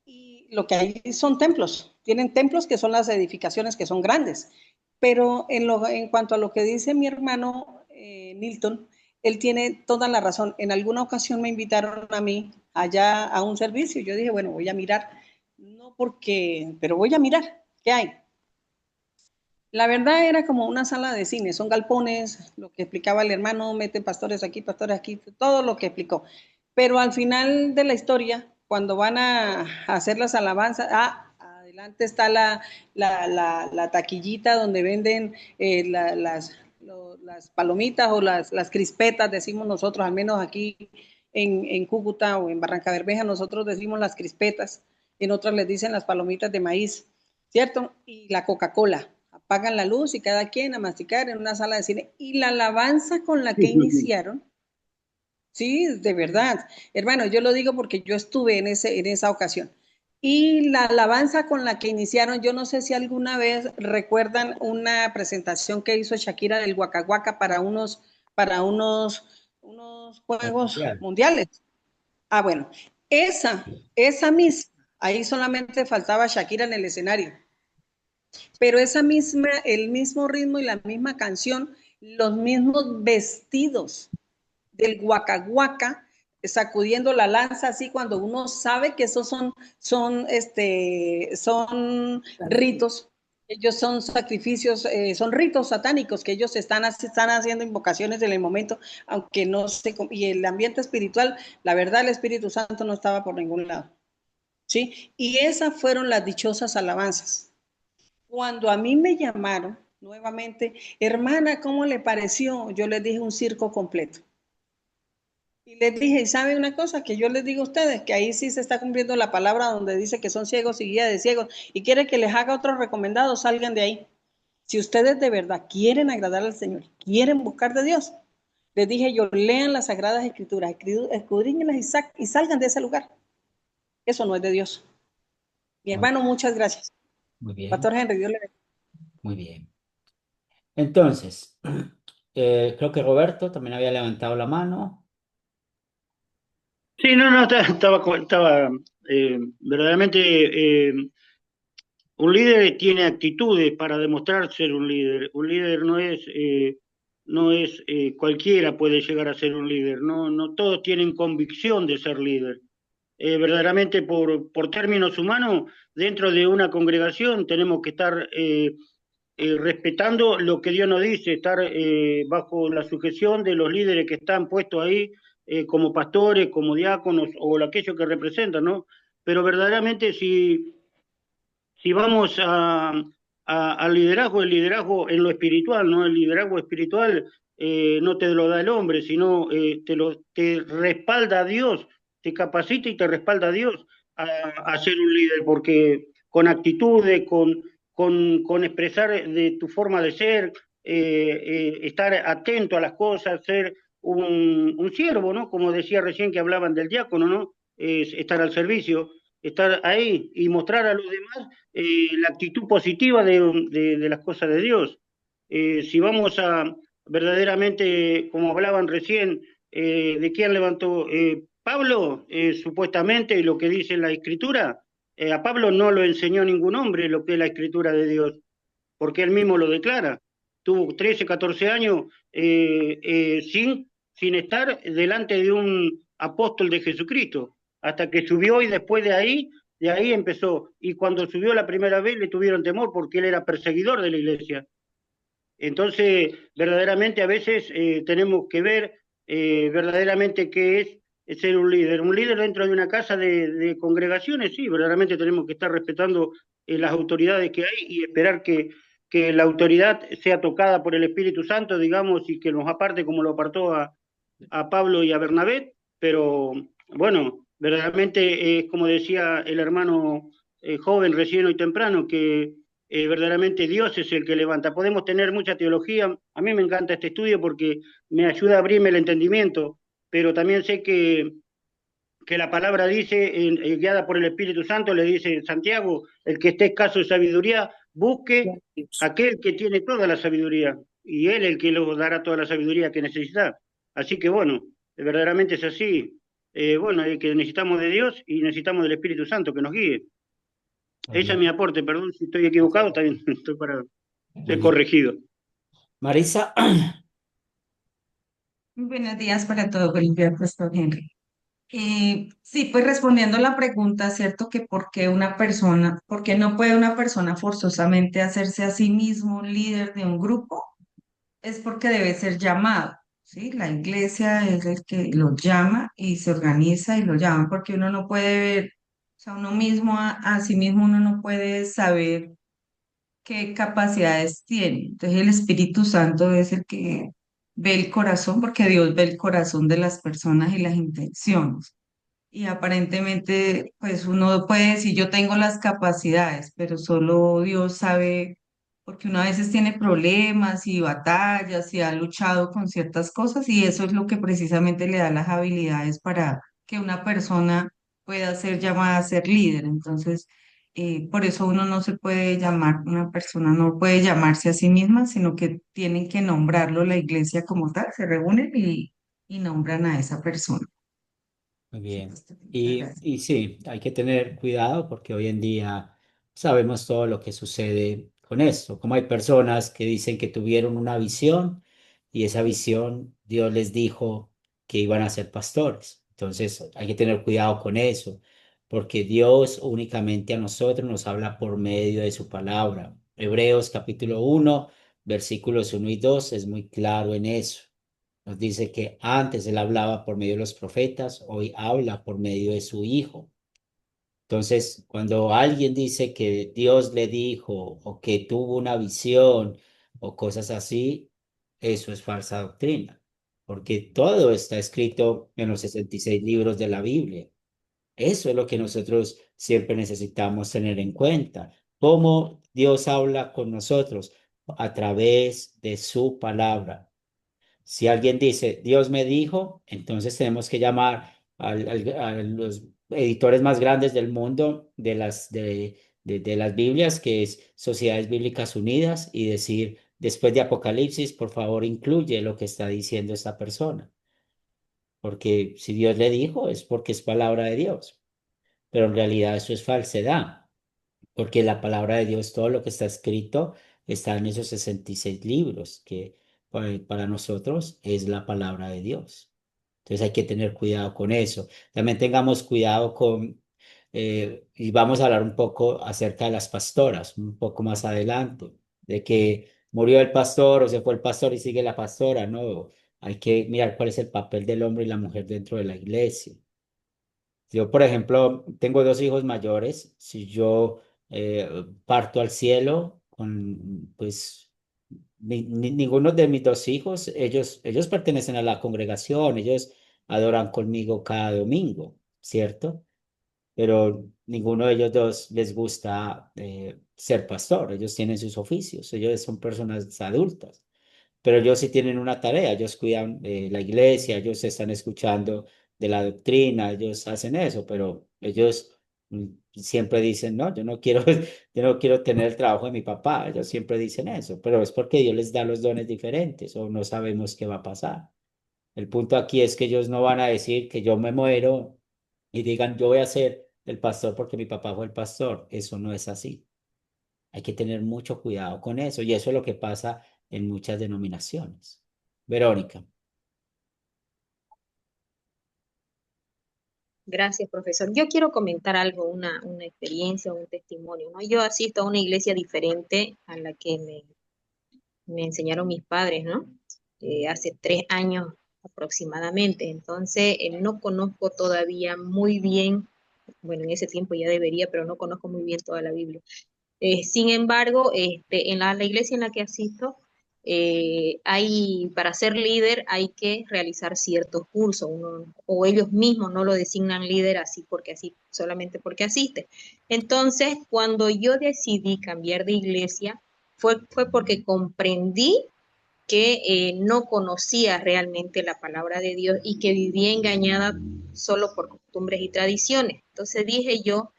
[SPEAKER 8] Y lo que hay son templos, tienen templos que son las edificaciones que son grandes. Pero en cuanto a lo que dice mi hermano Nilton, él tiene toda la razón. En alguna ocasión me invitaron a mí allá a un servicio. Yo dije, bueno, voy a mirar, no porque, pero voy a mirar, ¿qué hay? La verdad era como una sala de cine, son galpones, lo que explicaba el hermano, meten pastores aquí, todo lo que explicó. Pero al final de la historia, cuando van a hacer las alabanzas, adelante está la taquillita donde venden las palomitas o las crispetas, decimos nosotros, al menos aquí en Cúcuta o en Barranca Bermeja, nosotros decimos las crispetas, en otras les dicen las palomitas de maíz, ¿cierto? Y la Coca-Cola. Apagan la luz y cada quien a masticar en una sala de cine. Y la alabanza con la que iniciaron, sí, de verdad. Hermano, yo lo digo porque yo estuve en esa ocasión. Y la alabanza con la que iniciaron, yo no sé si alguna vez recuerdan una presentación que hizo Shakira del Waka Waka para unos Juegos Mundiales. Bueno, esa misma, ahí solamente faltaba Shakira en el escenario. Pero el mismo ritmo y la misma canción, los mismos vestidos del Waka Waka, sacudiendo la lanza así cuando uno sabe que esos son ritos, ellos son sacrificios, son ritos satánicos que ellos están haciendo invocaciones en el momento, aunque no se, y el ambiente espiritual, la verdad el Espíritu Santo no estaba por ningún lado. ¿sí? Y esas fueron las dichosas alabanzas. Cuando a mí me llamaron nuevamente, hermana, ¿cómo le pareció? Yo les dije un circo completo. Y les dije, ¿y saben una cosa? Que yo les digo a ustedes, que ahí sí se está cumpliendo la palabra donde dice que son ciegos y guía de ciegos, y quiere que les haga otro recomendado, salgan de ahí. Si ustedes de verdad quieren agradar al Señor, quieren buscar de Dios, les dije yo, lean las Sagradas Escrituras, escudriñenlas y salgan de ese lugar. Eso no es de Dios. Mi hermano, muchas gracias.
[SPEAKER 1] Muy bien,
[SPEAKER 8] Pastor Henry, Dios le bendiga.
[SPEAKER 1] muy bien. Entonces, creo que Roberto también había levantado la mano.
[SPEAKER 3] Sí, no, estaba verdaderamente un líder tiene actitudes para demostrar ser un líder. Un líder no es cualquiera puede llegar a ser un líder. No todos tienen convicción de ser líder. Verdaderamente por términos humanos, dentro de una congregación tenemos que estar respetando lo que Dios nos dice, estar bajo la sujeción de los líderes que están puestos ahí como pastores, como diáconos o aquellos que representan, ¿no? Pero verdaderamente si vamos al liderazgo, el liderazgo en lo espiritual, ¿no? El liderazgo espiritual no te lo da el hombre, sino te respalda a Dios, te capacita y te respalda a Dios a ser un líder, porque con actitudes, con expresar de tu forma de ser, estar atento a las cosas, ser un siervo, ¿no? Como decía recién que hablaban del diácono, ¿no? Es estar al servicio, estar ahí y mostrar a los demás la actitud positiva de las cosas de Dios. Si vamos a verdaderamente, como hablaban recién, de quién levantó Pablo, supuestamente, lo que dice la Escritura, a Pablo no lo enseñó ningún hombre lo que es la Escritura de Dios, porque él mismo lo declara. Tuvo 13, 14 años sin estar delante de un apóstol de Jesucristo, hasta que subió y después de ahí empezó. Y cuando subió la primera vez le tuvieron temor porque él era perseguidor de la iglesia. Entonces, verdaderamente a veces tenemos que ver verdaderamente qué es ser un líder. Un líder dentro de una casa de congregaciones, sí, verdaderamente tenemos que estar respetando las autoridades que hay y esperar que la autoridad sea tocada por el Espíritu Santo, digamos, y que nos aparte como lo apartó a Pablo y a Bernabé, pero bueno, verdaderamente es como decía el hermano joven, recién hoy temprano, que verdaderamente Dios es el que levanta. Podemos tener mucha teología, a mí me encanta este estudio porque me ayuda a abrirme el entendimiento, pero también sé que la palabra dice, guiada por el Espíritu Santo, le dice Santiago, el que esté escaso de sabiduría, busque aquel que tiene toda la sabiduría, y él el que le dará toda la sabiduría que necesita. Así que bueno, verdaderamente es así. Bueno, que necesitamos de Dios y necesitamos del Espíritu Santo que nos guíe. Ese es mi aporte, perdón si estoy equivocado, también estoy para ser corregido.
[SPEAKER 1] Marisa.
[SPEAKER 9] Muy buenos días para todos, buen día, Pastor Henry. Sí, pues respondiendo a la pregunta, ¿cierto? Que por qué no puede una persona forzosamente hacerse a sí mismo un líder de un grupo? Es porque debe ser llamado, ¿sí? La iglesia es el que lo llama y se organiza y lo llama, porque uno no puede ver, o sea, uno mismo a sí mismo uno no puede saber qué capacidades tiene. Entonces el Espíritu Santo es el que ve el corazón, porque Dios ve el corazón de las personas y las intenciones. Y aparentemente, pues uno puede decir, yo tengo las capacidades, pero solo Dios sabe, porque uno a veces tiene problemas y batallas y ha luchado con ciertas cosas y eso es lo que precisamente le da las habilidades para que una persona pueda ser llamada a ser líder. Entonces, por eso uno no se puede llamar, una persona no puede llamarse a sí misma, sino que tienen que nombrarlo la iglesia como tal, se reúnen y nombran a esa persona.
[SPEAKER 1] Muy
[SPEAKER 9] Sí,
[SPEAKER 1] bien.
[SPEAKER 9] Pastor, muchas
[SPEAKER 1] Y,
[SPEAKER 9] gracias.
[SPEAKER 1] y sí, hay que tener cuidado porque hoy en día sabemos todo lo que sucede con esto. Como hay personas que dicen que tuvieron una visión y esa visión Dios les dijo que iban a ser pastores. Entonces hay que tener cuidado con eso porque Dios únicamente a nosotros nos habla por medio de su palabra. Hebreos capítulo 1, versículos 1 y 2 es muy claro en eso. Nos dice que antes él hablaba por medio de los profetas, hoy habla por medio de su Hijo. Entonces, cuando alguien dice que Dios le dijo o que tuvo una visión o cosas así, eso es falsa doctrina, porque todo está escrito en los 66 libros de la Biblia. Eso es lo que nosotros siempre necesitamos tener en cuenta. Cómo Dios habla con nosotros a través de su palabra. Si alguien dice, Dios me dijo, entonces tenemos que llamar a los editores más grandes del mundo de las Biblias, que es Sociedades Bíblicas Unidas, y decir, después de Apocalipsis, por favor, incluye lo que está diciendo esta persona. Porque si Dios le dijo, es porque es palabra de Dios. Pero en realidad eso es falsedad, porque la palabra de Dios, todo lo que está escrito, está en esos 66 libros, que para nosotros es la palabra de Dios. Entonces hay que tener cuidado con eso. También tengamos cuidado y vamos a hablar un poco acerca de las pastoras, un poco más adelante, de que murió el pastor o se fue el pastor y sigue la pastora, no. Hay que mirar cuál es el papel del hombre y la mujer dentro de la iglesia. Yo, por ejemplo, tengo dos hijos mayores. Si yo parto al cielo pues, ninguno de mis dos hijos, ellos pertenecen a la congregación, ellos adoran conmigo cada domingo, ¿cierto? Pero ninguno de ellos dos les gusta ser pastor. Ellos tienen sus oficios, ellos son personas adultas, pero ellos sí tienen una tarea, ellos cuidan la iglesia, ellos están escuchando de la doctrina, ellos hacen eso, pero ellos siempre dicen, no, yo no quiero, yo no quiero tener el trabajo de mi papá, ellos siempre dicen eso, pero es porque Dios les da los dones diferentes o no sabemos qué va a pasar. El punto aquí es que ellos no van a decir que yo me muero y digan, yo voy a ser el pastor porque mi papá fue el pastor. Eso no es así. Hay que tener mucho cuidado con eso y eso es lo que pasa en muchas denominaciones. Verónica.
[SPEAKER 6] Gracias, profesor. Yo quiero comentar algo, una experiencia, un testimonio, ¿no? Yo asisto a una iglesia diferente a la que me enseñaron mis padres, ¿no? Hace 3 años aproximadamente. Entonces, no conozco todavía muy bien, bueno, en ese tiempo ya debería, pero no conozco muy bien toda la Biblia. Sin embargo, en la iglesia en la que asisto, para ser líder hay que realizar ciertos cursos, o ellos mismos no lo designan líder así porque así, solamente porque asiste. Entonces, cuando yo decidí cambiar de iglesia, fue porque comprendí que no conocía realmente la palabra de Dios y que vivía engañada solo por costumbres y tradiciones. Entonces dije yo,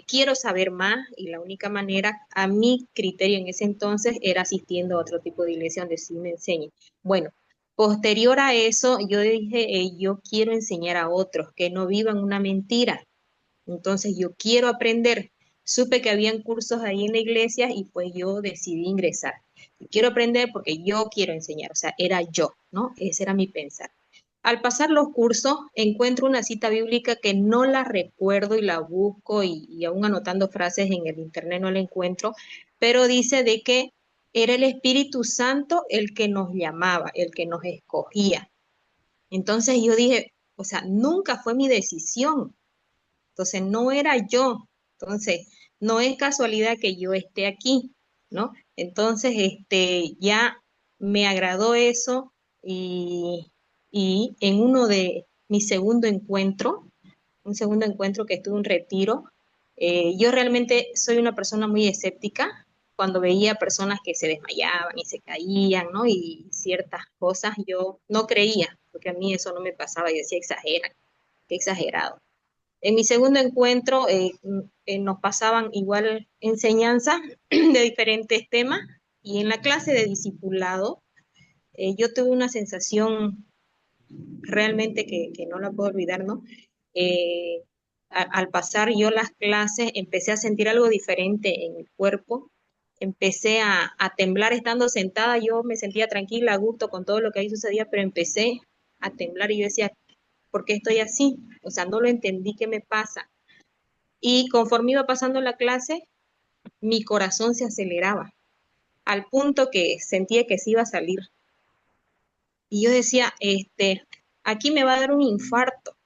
[SPEAKER 6] quiero saber más y la única manera, a mi criterio en ese entonces, era asistiendo a otro tipo de iglesia donde sí me enseñen. Bueno, posterior a eso, yo dije, yo quiero enseñar a otros que no vivan una mentira. Entonces yo quiero aprender. Supe que habían cursos ahí en la iglesia y pues yo decidí ingresar. Quiero aprender porque yo quiero enseñar, o sea, era yo, ¿no? Ese era mi pensar. Al pasar los cursos, encuentro una cita bíblica que no la recuerdo y la busco y aún anotando frases en el internet no la encuentro, pero dice de que era el Espíritu Santo el que nos llamaba, el que nos escogía. Entonces yo dije, o sea, nunca fue mi decisión, entonces no era yo, entonces no es casualidad que yo esté aquí, ¿no? Entonces, ya me agradó eso y en uno de mi segundo encuentro, un segundo encuentro que estuve en un retiro, yo realmente soy una persona muy escéptica. Cuando veía personas que se desmayaban y se caían, ¿no? Y ciertas cosas, yo no creía, porque a mí eso no me pasaba. Yo decía, exageran, qué exagerado. En mi segundo encuentro nos pasaban igual enseñanza de diferentes temas y en la clase de discipulado yo tuve una sensación realmente que no la puedo olvidar, ¿no? Al pasar yo las clases empecé a sentir algo diferente en el cuerpo, empecé a temblar estando sentada, yo me sentía tranquila, a gusto con todo lo que ahí sucedía, pero empecé a temblar y yo decía, ¿por qué estoy así? O sea, no lo entendí, ¿qué me pasa? Y conforme iba pasando la clase, mi corazón se aceleraba, al punto que sentía que se iba a salir. Y yo decía, aquí me va a dar un infarto,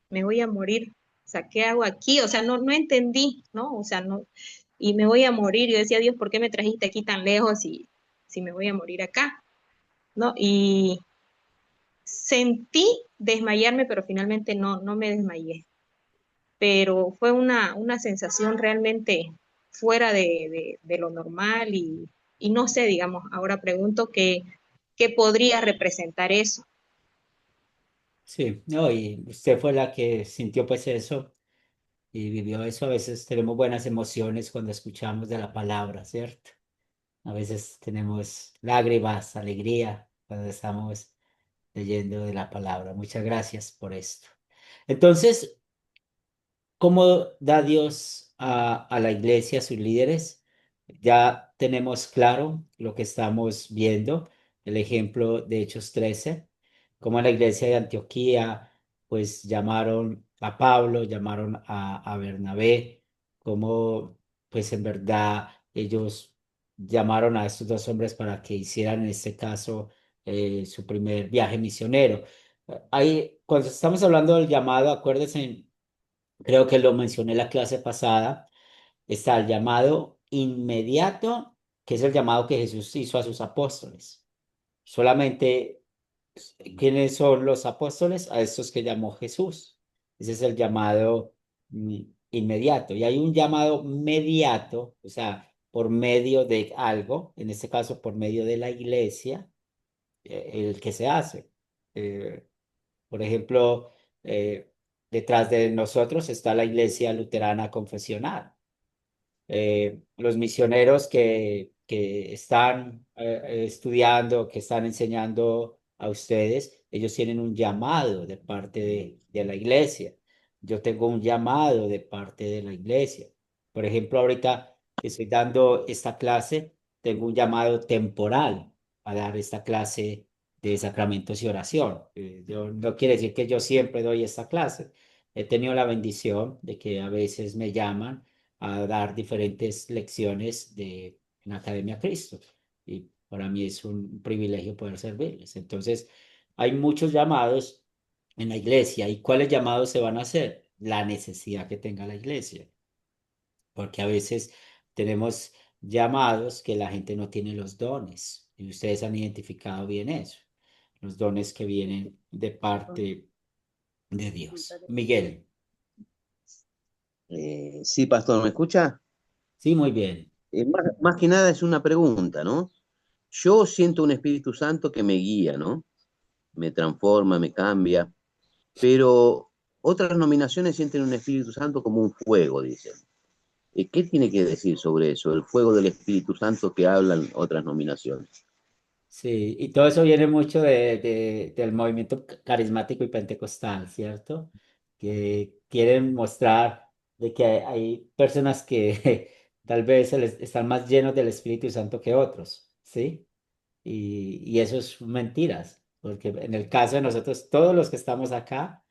[SPEAKER 6] me voy a morir. sea, ¿qué hago aquí? O sea, no entendí, ¿no? O sea, no, y me voy a morir. Yo decía, Dios, ¿por qué me trajiste aquí tan lejos si me voy a morir acá? ¿No? Y sentí desmayarme, pero finalmente no me desmayé. Pero fue una sensación realmente fuera de lo normal y no sé, digamos, ahora pregunto qué podría representar eso.
[SPEAKER 1] Sí, no, y usted fue la que sintió pues eso y vivió eso. A veces tenemos buenas emociones cuando escuchamos de la palabra, ¿cierto? A veces tenemos lágrimas, alegría cuando estamos leyendo de la palabra. Muchas gracias por esto. Entonces, ¿cómo da Dios a la iglesia, a sus líderes? Ya tenemos claro lo que estamos viendo, el ejemplo de Hechos 13, cómo la iglesia de Antioquía, pues llamaron a Pablo, llamaron a Bernabé, cómo pues en verdad ellos llamaron a estos dos hombres para que hicieran en este caso su primer viaje misionero. Ahí, cuando estamos hablando del llamado, acuérdense. Creo que lo mencioné en la clase pasada. Está el llamado inmediato, que es el llamado que Jesús hizo a sus apóstoles. Solamente, ¿quiénes son los apóstoles? A estos que llamó Jesús. Ese es el llamado inmediato. Y hay un llamado mediato, o sea, por medio de algo, en este caso por medio de la iglesia, el que se hace. Eh, por ejemplo, detrás de nosotros está la Iglesia Luterana Confesional. Los misioneros que están estudiando, que están enseñando a ustedes, ellos tienen un llamado de parte de la iglesia. Yo tengo un llamado de parte de la iglesia. Por ejemplo, ahorita que estoy dando esta clase, tengo un llamado temporal a dar esta clase de sacramentos y oración. No quiere decir que yo siempre doy esta clase. He tenido la bendición de que a veces me llaman a dar diferentes lecciones en Academia Cristo. Y para mí es un privilegio poder servirles. Entonces, hay muchos llamados en la iglesia. ¿Y cuáles llamados se van a hacer? La necesidad que tenga la iglesia. Porque a veces tenemos llamados que la gente no tiene los dones. Y ustedes han identificado bien eso. Los dones que vienen de parte de Dios. Miguel.
[SPEAKER 2] Sí, pastor, ¿me escucha?
[SPEAKER 1] Sí, muy bien.
[SPEAKER 2] Más que nada es una pregunta, ¿no? Yo siento un Espíritu Santo que me guía, ¿no? Me transforma, me cambia, pero otras nominaciones sienten un Espíritu Santo como un fuego, dicen. ¿Qué tiene que decir sobre eso? El fuego del Espíritu Santo que hablan otras nominaciones.
[SPEAKER 1] Sí, y todo eso viene mucho del movimiento carismático y pentecostal, ¿cierto? Que quieren mostrar de que hay personas que tal vez están más llenos del Espíritu Santo que otros, ¿sí? Y eso es mentiras, porque en el caso de nosotros, todos los que estamos acá,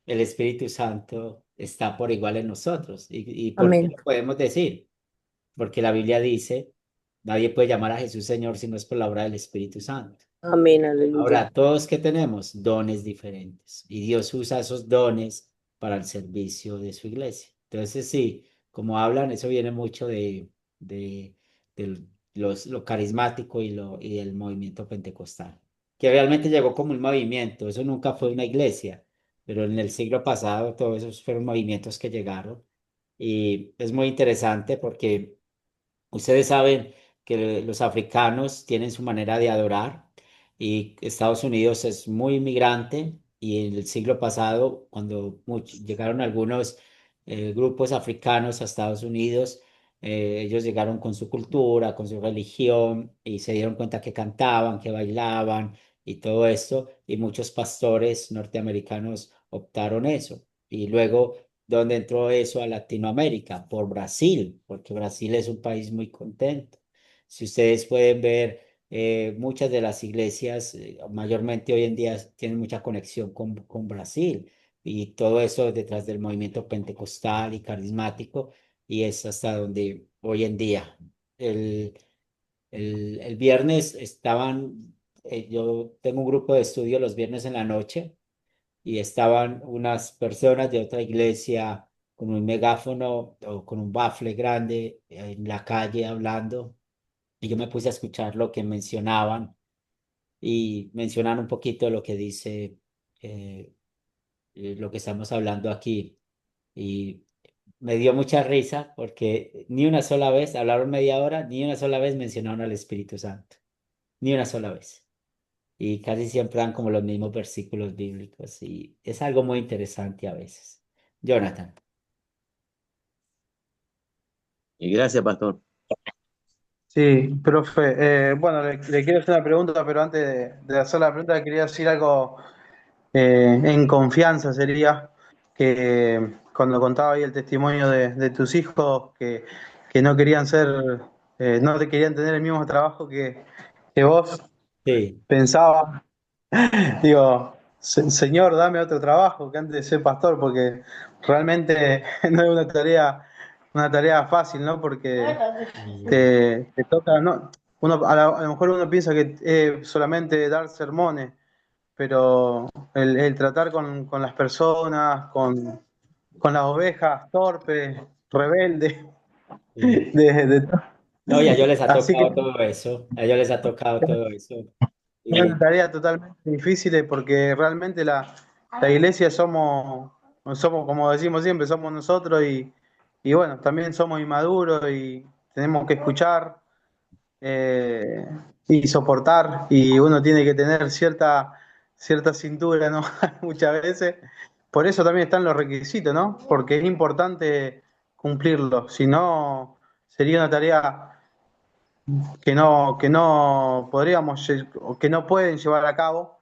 [SPEAKER 1] el Espíritu Santo está por igual en nosotros. ¿Y por qué
[SPEAKER 5] Amén.
[SPEAKER 1] lo podemos decir? Porque la Biblia dice, nadie puede llamar a Jesús Señor si no es por la obra del Espíritu Santo.
[SPEAKER 5] Amén, aleluya.
[SPEAKER 1] Ahora, todos que tenemos dones diferentes y Dios usa esos dones para el servicio de su iglesia. Entonces, sí, como hablan, eso viene mucho de lo carismático y el movimiento pentecostal, que realmente llegó como un movimiento, eso nunca fue una iglesia, pero en el siglo pasado todos esos fueron movimientos que llegaron y es muy interesante porque ustedes saben que los africanos tienen su manera de adorar y Estados Unidos es muy inmigrante y en el siglo pasado, cuando llegaron algunos grupos africanos a Estados Unidos, ellos llegaron con su cultura, con su religión y se dieron cuenta que cantaban, que bailaban y todo esto y muchos pastores norteamericanos optaron eso. Y luego ¿dónde entró eso a Latinoamérica? Por Brasil, porque Brasil es un país muy contento. Si ustedes pueden ver, muchas de las iglesias, mayormente hoy en día, tienen mucha conexión con Brasil y todo eso detrás del movimiento pentecostal y carismático y es hasta donde hoy en día. El, el viernes estaban, yo tengo un grupo de estudio los viernes en la noche y estaban unas personas de otra iglesia con un megáfono o con un bafle grande en la calle hablando, y yo me puse a escuchar lo que mencionaban y mencionar un poquito lo que dice eh, lo que estamos hablando aquí. Y me dio mucha risa porque ni una sola vez, hablaron media hora, ni una sola vez mencionaron al Espíritu Santo, ni una sola vez. Y casi siempre dan como los mismos versículos bíblicos y es algo muy interesante a veces. Jonathan.
[SPEAKER 2] Y gracias, pastor.
[SPEAKER 4] Sí, profe. Bueno, le quiero hacer una pregunta, pero antes de hacer la pregunta, quería decir algo en confianza. Sería que cuando contaba ahí el testimonio de tus hijos que no querían ser, no te querían tener el mismo trabajo que vos,
[SPEAKER 1] Sí,
[SPEAKER 4] pensaba, digo, Señor, dame otro trabajo que antes de ser pastor, porque realmente no es una tarea fácil, ¿no? Porque te toca, ¿no? Uno, a lo mejor uno piensa que solamente dar sermones, pero el tratar con las personas, con las ovejas torpes, rebeldes,
[SPEAKER 1] sí.
[SPEAKER 4] de-
[SPEAKER 1] No, y a ellos les ha
[SPEAKER 4] así que
[SPEAKER 1] tocado todo eso, a ellos les ha tocado todo eso.
[SPEAKER 4] es una
[SPEAKER 1] Y
[SPEAKER 4] tarea totalmente difícil porque realmente la iglesia somos, como decimos siempre, somos nosotros y bueno, también somos inmaduros y tenemos que escuchar eh, y soportar y uno tiene que tener cierta cintura, ¿no? Muchas veces. Por eso también están los requisitos, ¿no? Porque es importante cumplirlos, si no sería una tarea que no podríamos o que no pueden llevar a cabo,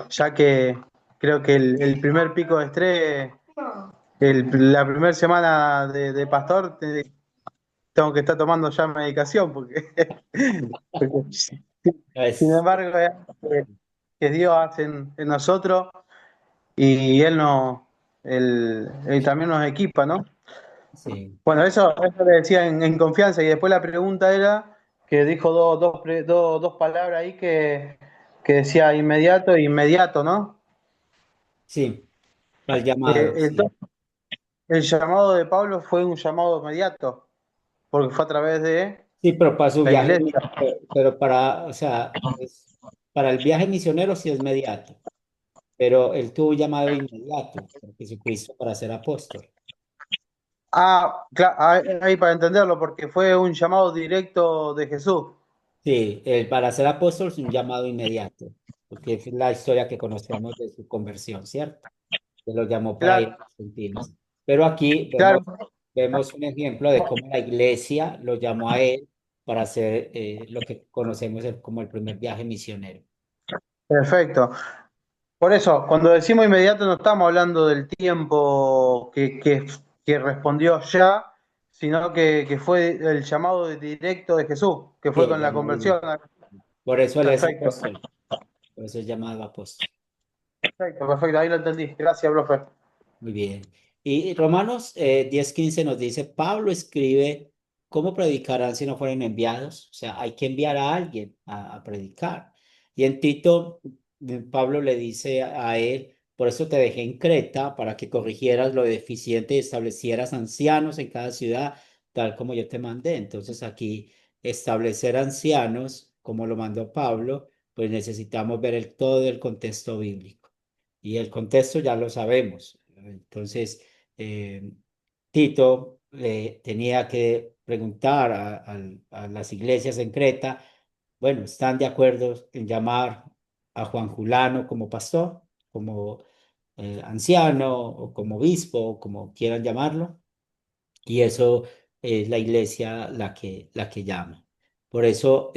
[SPEAKER 4] ya que creo que el primer pico de estrés, la primera semana de pastor, tengo que estar tomando ya medicación, porque sin
[SPEAKER 1] es,
[SPEAKER 4] embargo es algo que Dios hace en nosotros y Él también nos equipa, ¿no?
[SPEAKER 1] sí,
[SPEAKER 4] Bueno, eso le decía en confianza y después la pregunta era que dijo dos palabras ahí que decía inmediato e inmediato, ¿no?
[SPEAKER 1] sí, al
[SPEAKER 4] Eh,
[SPEAKER 1] llamado, sí.
[SPEAKER 4] entonces, el llamado de Pablo fue un llamado inmediato, porque fue a través de
[SPEAKER 1] Sí, pero para su
[SPEAKER 4] la
[SPEAKER 1] viaje,
[SPEAKER 4] iglesia.
[SPEAKER 1] pero para, o sea, para el viaje misionero sí es inmediato, pero él tuvo un llamado inmediato por Jesucristo para ser apóstol.
[SPEAKER 4] Ah, claro, ahí para entenderlo, porque fue un llamado directo de Jesús.
[SPEAKER 1] Sí, para ser apóstol es un llamado inmediato, porque es la historia que conocemos de su conversión, ¿cierto? Que lo llamó para ir a
[SPEAKER 4] Claro,
[SPEAKER 1] los gentiles. Pero aquí
[SPEAKER 4] claro,
[SPEAKER 1] vemos un ejemplo de cómo la iglesia lo llamó a él para hacer lo que conocemos como el primer viaje misionero.
[SPEAKER 4] perfecto. Por eso, cuando decimos inmediato no estamos hablando del tiempo que respondió ya, sino que fue el llamado directo de Jesús, que
[SPEAKER 1] Sí,
[SPEAKER 4] fue
[SPEAKER 1] el
[SPEAKER 4] con la
[SPEAKER 1] llamado
[SPEAKER 4] conversión.
[SPEAKER 1] inmediato. Por eso él es
[SPEAKER 4] Perfecto,
[SPEAKER 1] apóstol, por eso es llamado apóstol.
[SPEAKER 4] perfecto, perfecto, ahí lo entendí. Gracias, profe.
[SPEAKER 1] Muy bien. Y Romanos 10:15 nos dice, Pablo escribe, ¿cómo predicarán si no fueren enviados? O sea, hay que enviar a alguien a predicar. Y en Tito, Pablo le dice a él, por eso te dejé en Creta, para que corrigieras lo deficiente y establecieras ancianos en cada ciudad, tal como yo te mandé. Entonces aquí, establecer ancianos, como lo mandó Pablo, pues necesitamos ver todo el contexto bíblico. Y el contexto ya lo sabemos. Entonces, Tito tenía que preguntar a las iglesias en Creta, bueno, ¿están de acuerdo en llamar a Juan Julano como pastor, como anciano o como obispo, o como quieran llamarlo? Y eso es la iglesia la que llama. Por eso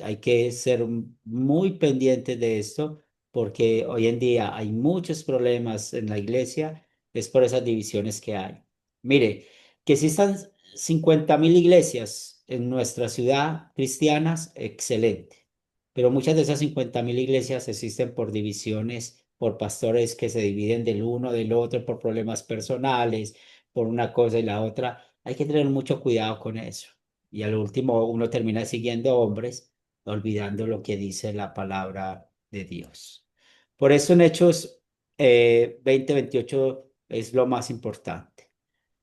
[SPEAKER 1] hay que ser muy pendientes de esto, porque hoy en día hay muchos problemas en la iglesia, es por esas divisiones que hay. Mire, que existan 50.000 iglesias en nuestra ciudad cristianas, excelente. Pero muchas de esas 50.000 iglesias existen por divisiones, por pastores que se dividen del uno, del otro, por problemas personales, por una cosa y la otra. Hay que tener mucho cuidado con eso. Y al último uno termina siguiendo hombres, olvidando lo que dice la palabra de Dios. Por eso en Hechos 20:28 es lo más importante.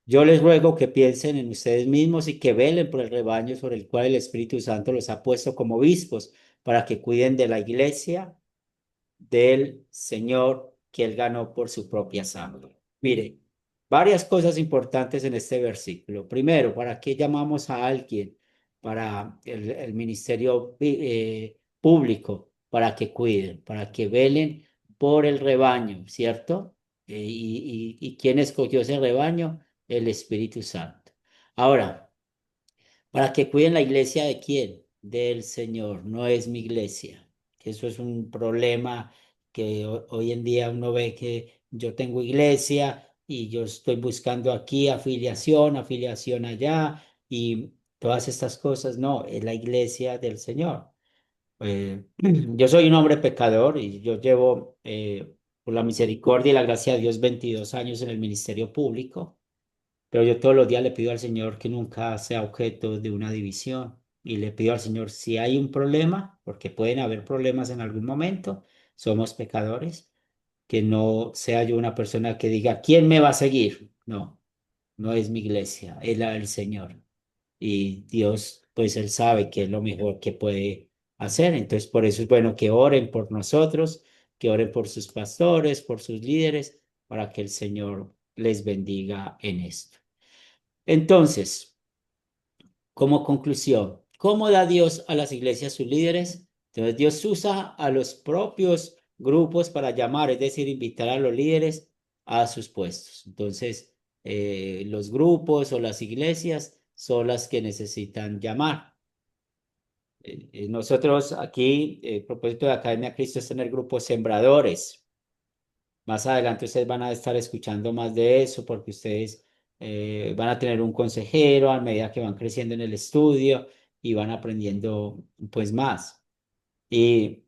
[SPEAKER 1] Yo les ruego que piensen en ustedes mismos y que velen por el rebaño sobre el cual el Espíritu Santo los ha puesto como obispos, para que cuiden de la iglesia del Señor que él ganó por su propia sangre. Mire, varias cosas importantes en este versículo. Primero, ¿para qué llamamos a alguien para el ministerio público? Para que cuiden, para que velen por el rebaño, ¿cierto? ¿Y quién escogió ese rebaño? El Espíritu Santo. Ahora, para que cuiden la iglesia de quién? Del Señor, no es mi iglesia. Eso es un problema que hoy en día uno ve que yo tengo iglesia y yo estoy buscando aquí afiliación, afiliación allá y todas estas cosas. No, es la iglesia del Señor. Yo soy un hombre pecador y yo llevo, por la misericordia y la gracia de Dios, 22 años en el ministerio público. Pero yo todos los días le pido al Señor que nunca sea objeto de una división. Y le pido al Señor, si hay un problema, porque pueden haber problemas en algún momento, somos pecadores, que no sea yo una persona que diga, ¿quién me va a seguir? No, no es mi iglesia, es la del Señor. Y Dios, pues Él sabe que es lo mejor que puede hacer. Entonces, por eso es bueno que oren por nosotros, que oren por sus pastores, por sus líderes, para que el Señor les bendiga en esto. Entonces, como conclusión, ¿cómo da Dios a las iglesias sus líderes? Entonces, Dios usa a los propios grupos para llamar, es decir, invitar a los líderes a sus puestos. Entonces, los grupos o las iglesias son las que necesitan llamar. Nosotros aquí, el propósito de Academia Cristo es tener grupos sembradores. Más adelante ustedes van a estar escuchando más de eso porque ustedes van a tener un consejero a medida que van creciendo en el estudio y van aprendiendo pues más. Y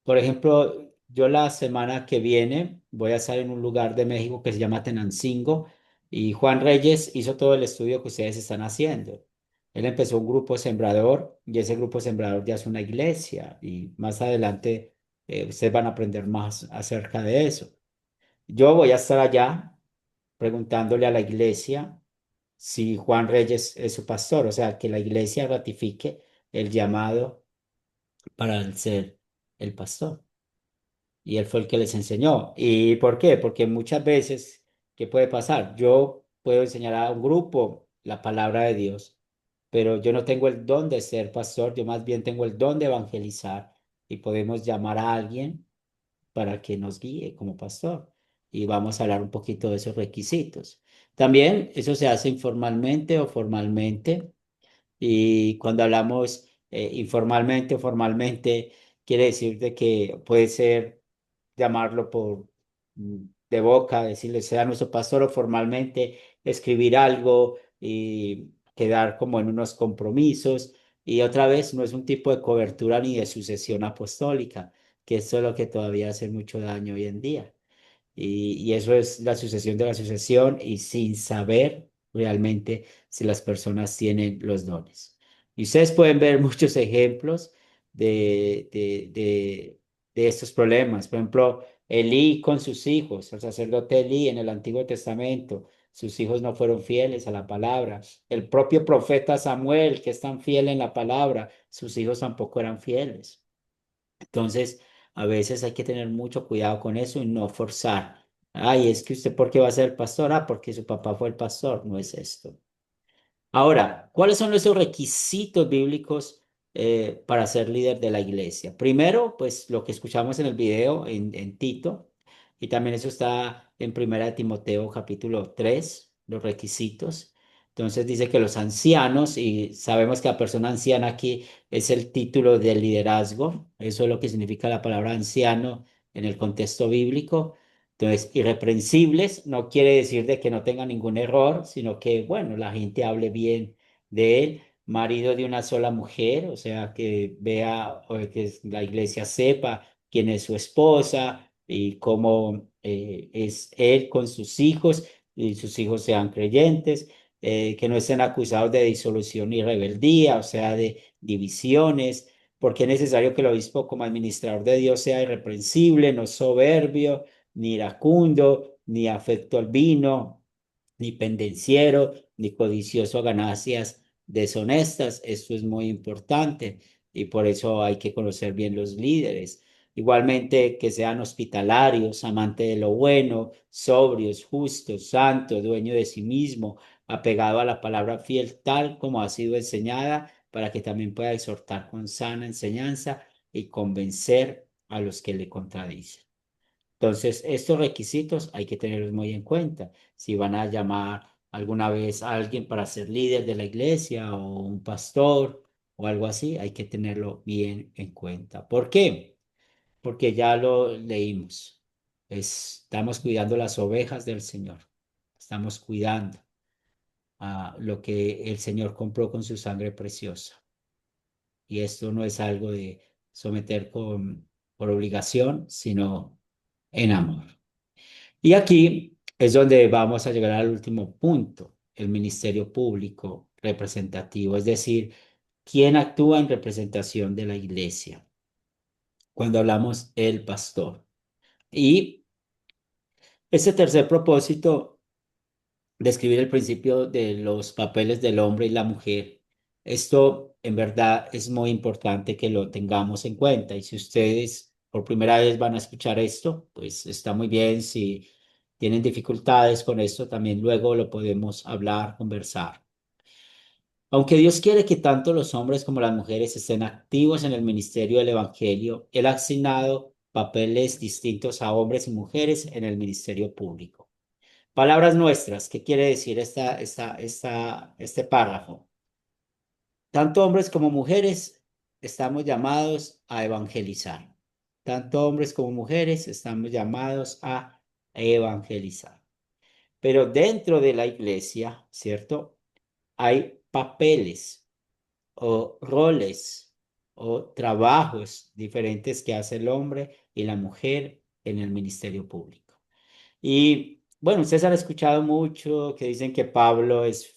[SPEAKER 1] por ejemplo, yo la semana que viene voy a estar en un lugar de México que se llama Tenancingo y Juan Reyes hizo todo el estudio que ustedes están haciendo. Él empezó un grupo sembrador y ese grupo sembrador ya es una iglesia y más adelante ustedes van a aprender más acerca de eso. Yo voy a estar allá preguntándole a la iglesia si Juan Reyes es su pastor, o sea, que la iglesia ratifique el llamado para él ser el pastor. Y él fue el que les enseñó. ¿Y por qué? Porque muchas veces, ¿qué puede pasar? Yo puedo enseñar a un grupo la palabra de Dios, pero yo no tengo el don de ser pastor, yo más bien tengo el don de evangelizar y podemos llamar a alguien para que nos guíe como pastor. Y vamos a hablar un poquito de esos requisitos. También eso se hace informalmente o formalmente. Y cuando hablamos informalmente o formalmente, quiere decir de que puede ser llamarlo por de boca, decirle sea nuestro pastor o formalmente escribir algo y quedar como en unos compromisos. Y otra vez no es un tipo de cobertura ni de sucesión apostólica, que eso es lo que todavía hace mucho daño hoy en día. Y eso es la sucesión de la sucesión y sin saber realmente si las personas tienen los dones. Y ustedes pueden ver muchos ejemplos de estos problemas. Por ejemplo, Elí con sus hijos, el sacerdote Elí en el Antiguo Testamento, sus hijos no fueron fieles a la palabra. El propio profeta Samuel, que es tan fiel en la palabra, sus hijos tampoco eran fieles. Entonces, a veces hay que tener mucho cuidado con eso y no forzar. Ay, es que usted, ¿por qué va a ser pastor? Ah, porque su papá fue el pastor. No es esto. Ahora, ¿cuáles son esos requisitos bíblicos para ser líder de la iglesia? Primero, pues lo que escuchamos en el video en Tito, y también eso está en Primera de Timoteo capítulo 3, los requisitos. Entonces dice que los ancianos, y sabemos que la persona anciana aquí es el título de liderazgo, eso es lo que significa la palabra anciano en el contexto bíblico. Entonces, irreprensibles no quiere decir de que no tenga ningún error, sino que, bueno, la gente hable bien de él. Marido de una sola mujer, o sea, que vea o que la iglesia sepa quién es su esposa y cómo es él con sus hijos y sus hijos sean creyentes, que no estén acusados de disolución y rebeldía, o sea, de divisiones, porque es necesario que el obispo como administrador de Dios sea irreprensible, no soberbio, ni iracundo, ni afecto al vino, ni pendenciero, ni codicioso a ganancias deshonestas. Esto es muy importante y por eso hay que conocer bien los líderes. Igualmente que sean hospitalarios, amantes de lo bueno, sobrios, justos, santos, dueño de sí mismo, apegado a la palabra fiel tal como ha sido enseñada, para que también pueda exhortar con sana enseñanza y convencer a los que le contradicen. Entonces, estos requisitos hay que tenerlos muy en cuenta. Si van a llamar alguna vez a alguien para ser líder de la iglesia o un pastor o algo así, hay que tenerlo bien en cuenta. ¿Por qué? Porque ya lo leímos. Estamos cuidando las ovejas del Señor. Estamos cuidando lo que el Señor compró con su sangre preciosa. Y esto no es algo de someter por obligación, sino en amor. Y aquí es donde vamos a llegar al último punto, el ministerio público representativo, es decir, quién actúa en representación de la iglesia. Cuando hablamos el pastor. Y ese tercer propósito, describir el principio de los papeles del hombre y la mujer. Esto en verdad es muy importante que lo tengamos en cuenta. Y si ustedes por primera vez van a escuchar esto, pues está muy bien. Si tienen dificultades con esto, también luego lo podemos hablar, conversar. Aunque Dios quiere que tanto los hombres como las mujeres estén activos en el ministerio del Evangelio, Él ha asignado papeles distintos a hombres y mujeres en el ministerio público. Palabras nuestras, ¿qué quiere decir este párrafo? Tanto hombres como mujeres estamos llamados a evangelizar. Tanto hombres como mujeres estamos llamados a evangelizar. Pero dentro de la iglesia, ¿cierto? Hay papeles o roles o trabajos diferentes que hace el hombre y la mujer en el ministerio público. Y bueno, ustedes han escuchado mucho que dicen que Pablo es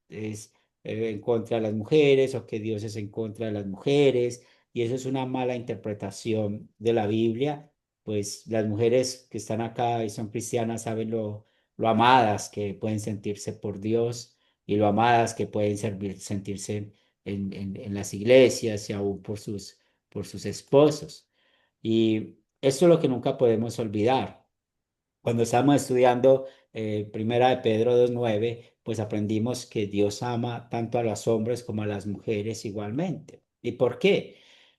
[SPEAKER 1] en contra de las mujeres o que Dios es en contra de las mujeres, y eso es una mala interpretación de la Biblia. Pues las mujeres que están acá y son cristianas saben lo amadas que pueden sentirse por Dios y lo amadas que pueden sentirse en las iglesias y aún por sus esposos. Y esto es lo que nunca podemos olvidar. Cuando estábamos estudiando Primera de Pedro 2:9, pues aprendimos que Dios ama tanto a los hombres como a las mujeres igualmente. ¿Y por qué?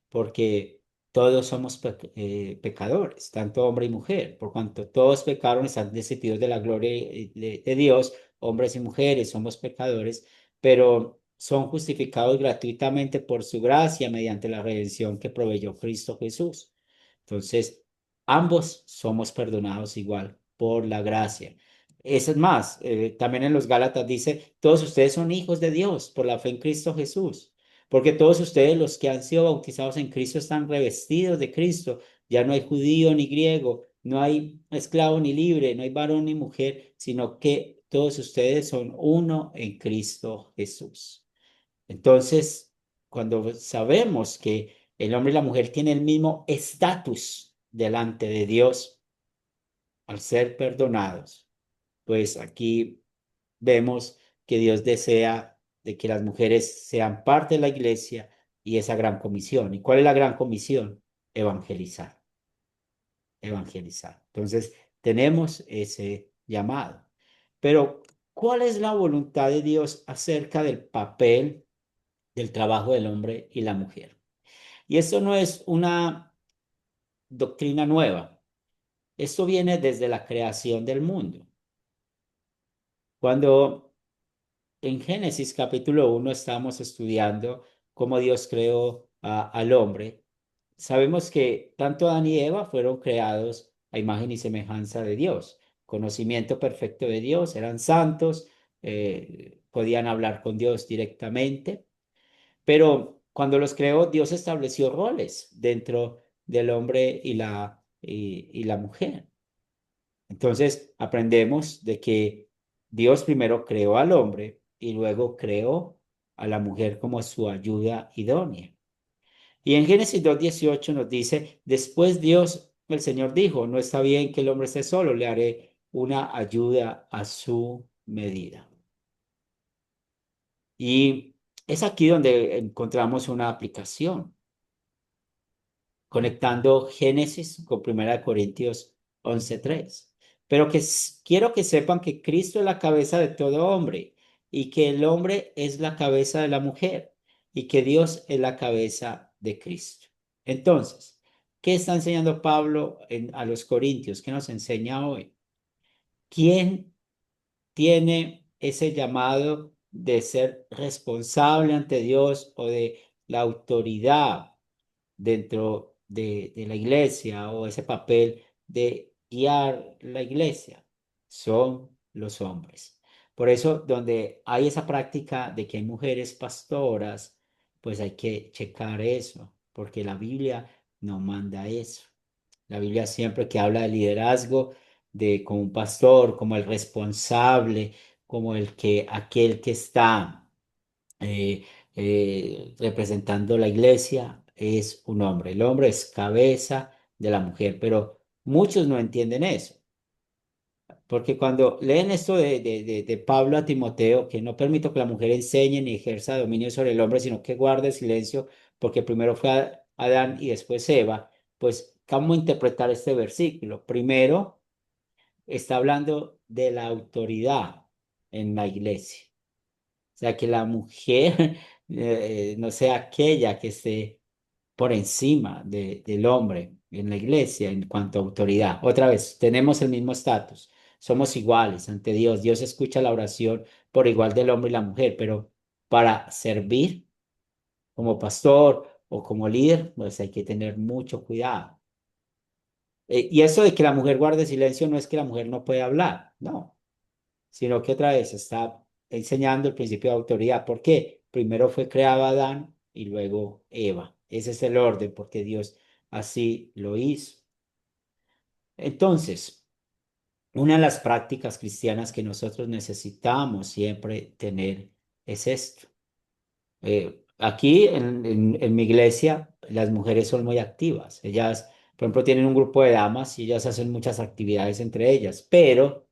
[SPEAKER 1] Porque todos somos pecadores, tanto hombre y mujer. Por cuanto todos pecaron, están destituidos de la gloria de Dios, hombres y mujeres somos pecadores, pero son justificados gratuitamente por su gracia mediante la redención que proveyó Cristo Jesús. Entonces, ambos somos perdonados igual por la gracia. Eso es más, también en los Gálatas dice, todos ustedes son hijos de Dios por la fe en Cristo Jesús, porque todos ustedes los que han sido bautizados en Cristo están revestidos de Cristo. Ya no hay judío ni griego, no hay esclavo ni libre, no hay varón ni mujer, sino que todos ustedes son uno en Cristo Jesús. Entonces, cuando sabemos que el hombre y la mujer tienen el mismo estatus delante de Dios al ser perdonados, pues aquí vemos que Dios desea de que las mujeres sean parte de la iglesia y esa gran comisión. ¿Y cuál es la gran comisión? Evangelizar, evangelizar. Entonces, tenemos ese llamado. Pero, ¿cuál es la voluntad de Dios acerca del papel del trabajo del hombre y la mujer? Y esto no es una doctrina nueva. Esto viene desde la creación del mundo. Cuando en Génesis capítulo 1 estamos estudiando cómo Dios creó al hombre, sabemos que tanto Adán y Eva fueron creados a imagen y semejanza de Dios, conocimiento perfecto de Dios, eran santos, podían hablar con Dios directamente, pero cuando los creó, Dios estableció roles dentro del hombre y la mujer. Entonces aprendemos de que Dios primero creó al hombre y luego creó a la mujer como su ayuda idónea. Y en Génesis 2:18 nos dice, después Dios, el Señor dijo, no está bien que el hombre esté solo, le haré una ayuda a su medida. Y es aquí donde encontramos una aplicación, conectando Génesis con 1 Corintios 11:3. Pero quiero que sepan que Cristo es la cabeza de todo hombre y que el hombre es la cabeza de la mujer y que Dios es la cabeza de Cristo. Entonces, ¿qué está enseñando Pablo a los Corintios? ¿Qué nos enseña hoy? ¿Quién tiene ese llamado de ser responsable ante Dios o de la autoridad dentro de la iglesia o ese papel de guiar la iglesia? Son los hombres. Por eso, donde hay esa práctica de que hay mujeres pastoras, pues hay que checar eso, porque la Biblia no manda eso. La Biblia siempre que habla de liderazgo, de como un pastor, como el responsable, como aquel que está eh, representando la iglesia, es un hombre. El hombre es cabeza de la mujer, pero muchos no entienden eso. Porque cuando leen esto de Pablo a Timoteo, que no permito que la mujer enseñe ni ejerza dominio sobre el hombre, sino que guarde silencio, porque primero fue Adán y después Eva, pues, ¿cómo interpretar este versículo? Primero, está hablando de la autoridad en la iglesia. O sea, que la mujer no sea aquella que esté por encima del hombre en la iglesia en cuanto a autoridad. Otra vez, tenemos el mismo estatus, somos iguales ante Dios. Dios escucha la oración por igual del hombre y la mujer, pero para servir como pastor o como líder, pues hay que tener mucho cuidado. Y eso de que la mujer guarde silencio no es que la mujer no puede hablar, no, sino que otra vez está enseñando el principio de autoridad. ¿Por qué? Primero fue creado Adán y luego Eva. Ese es el orden, porque Dios así lo hizo. Entonces, una de las prácticas cristianas que nosotros necesitamos siempre tener es esto. Aquí en mi iglesia, las mujeres son muy activas. Ellas, por ejemplo, tienen un grupo de damas y ellas hacen muchas actividades entre ellas, pero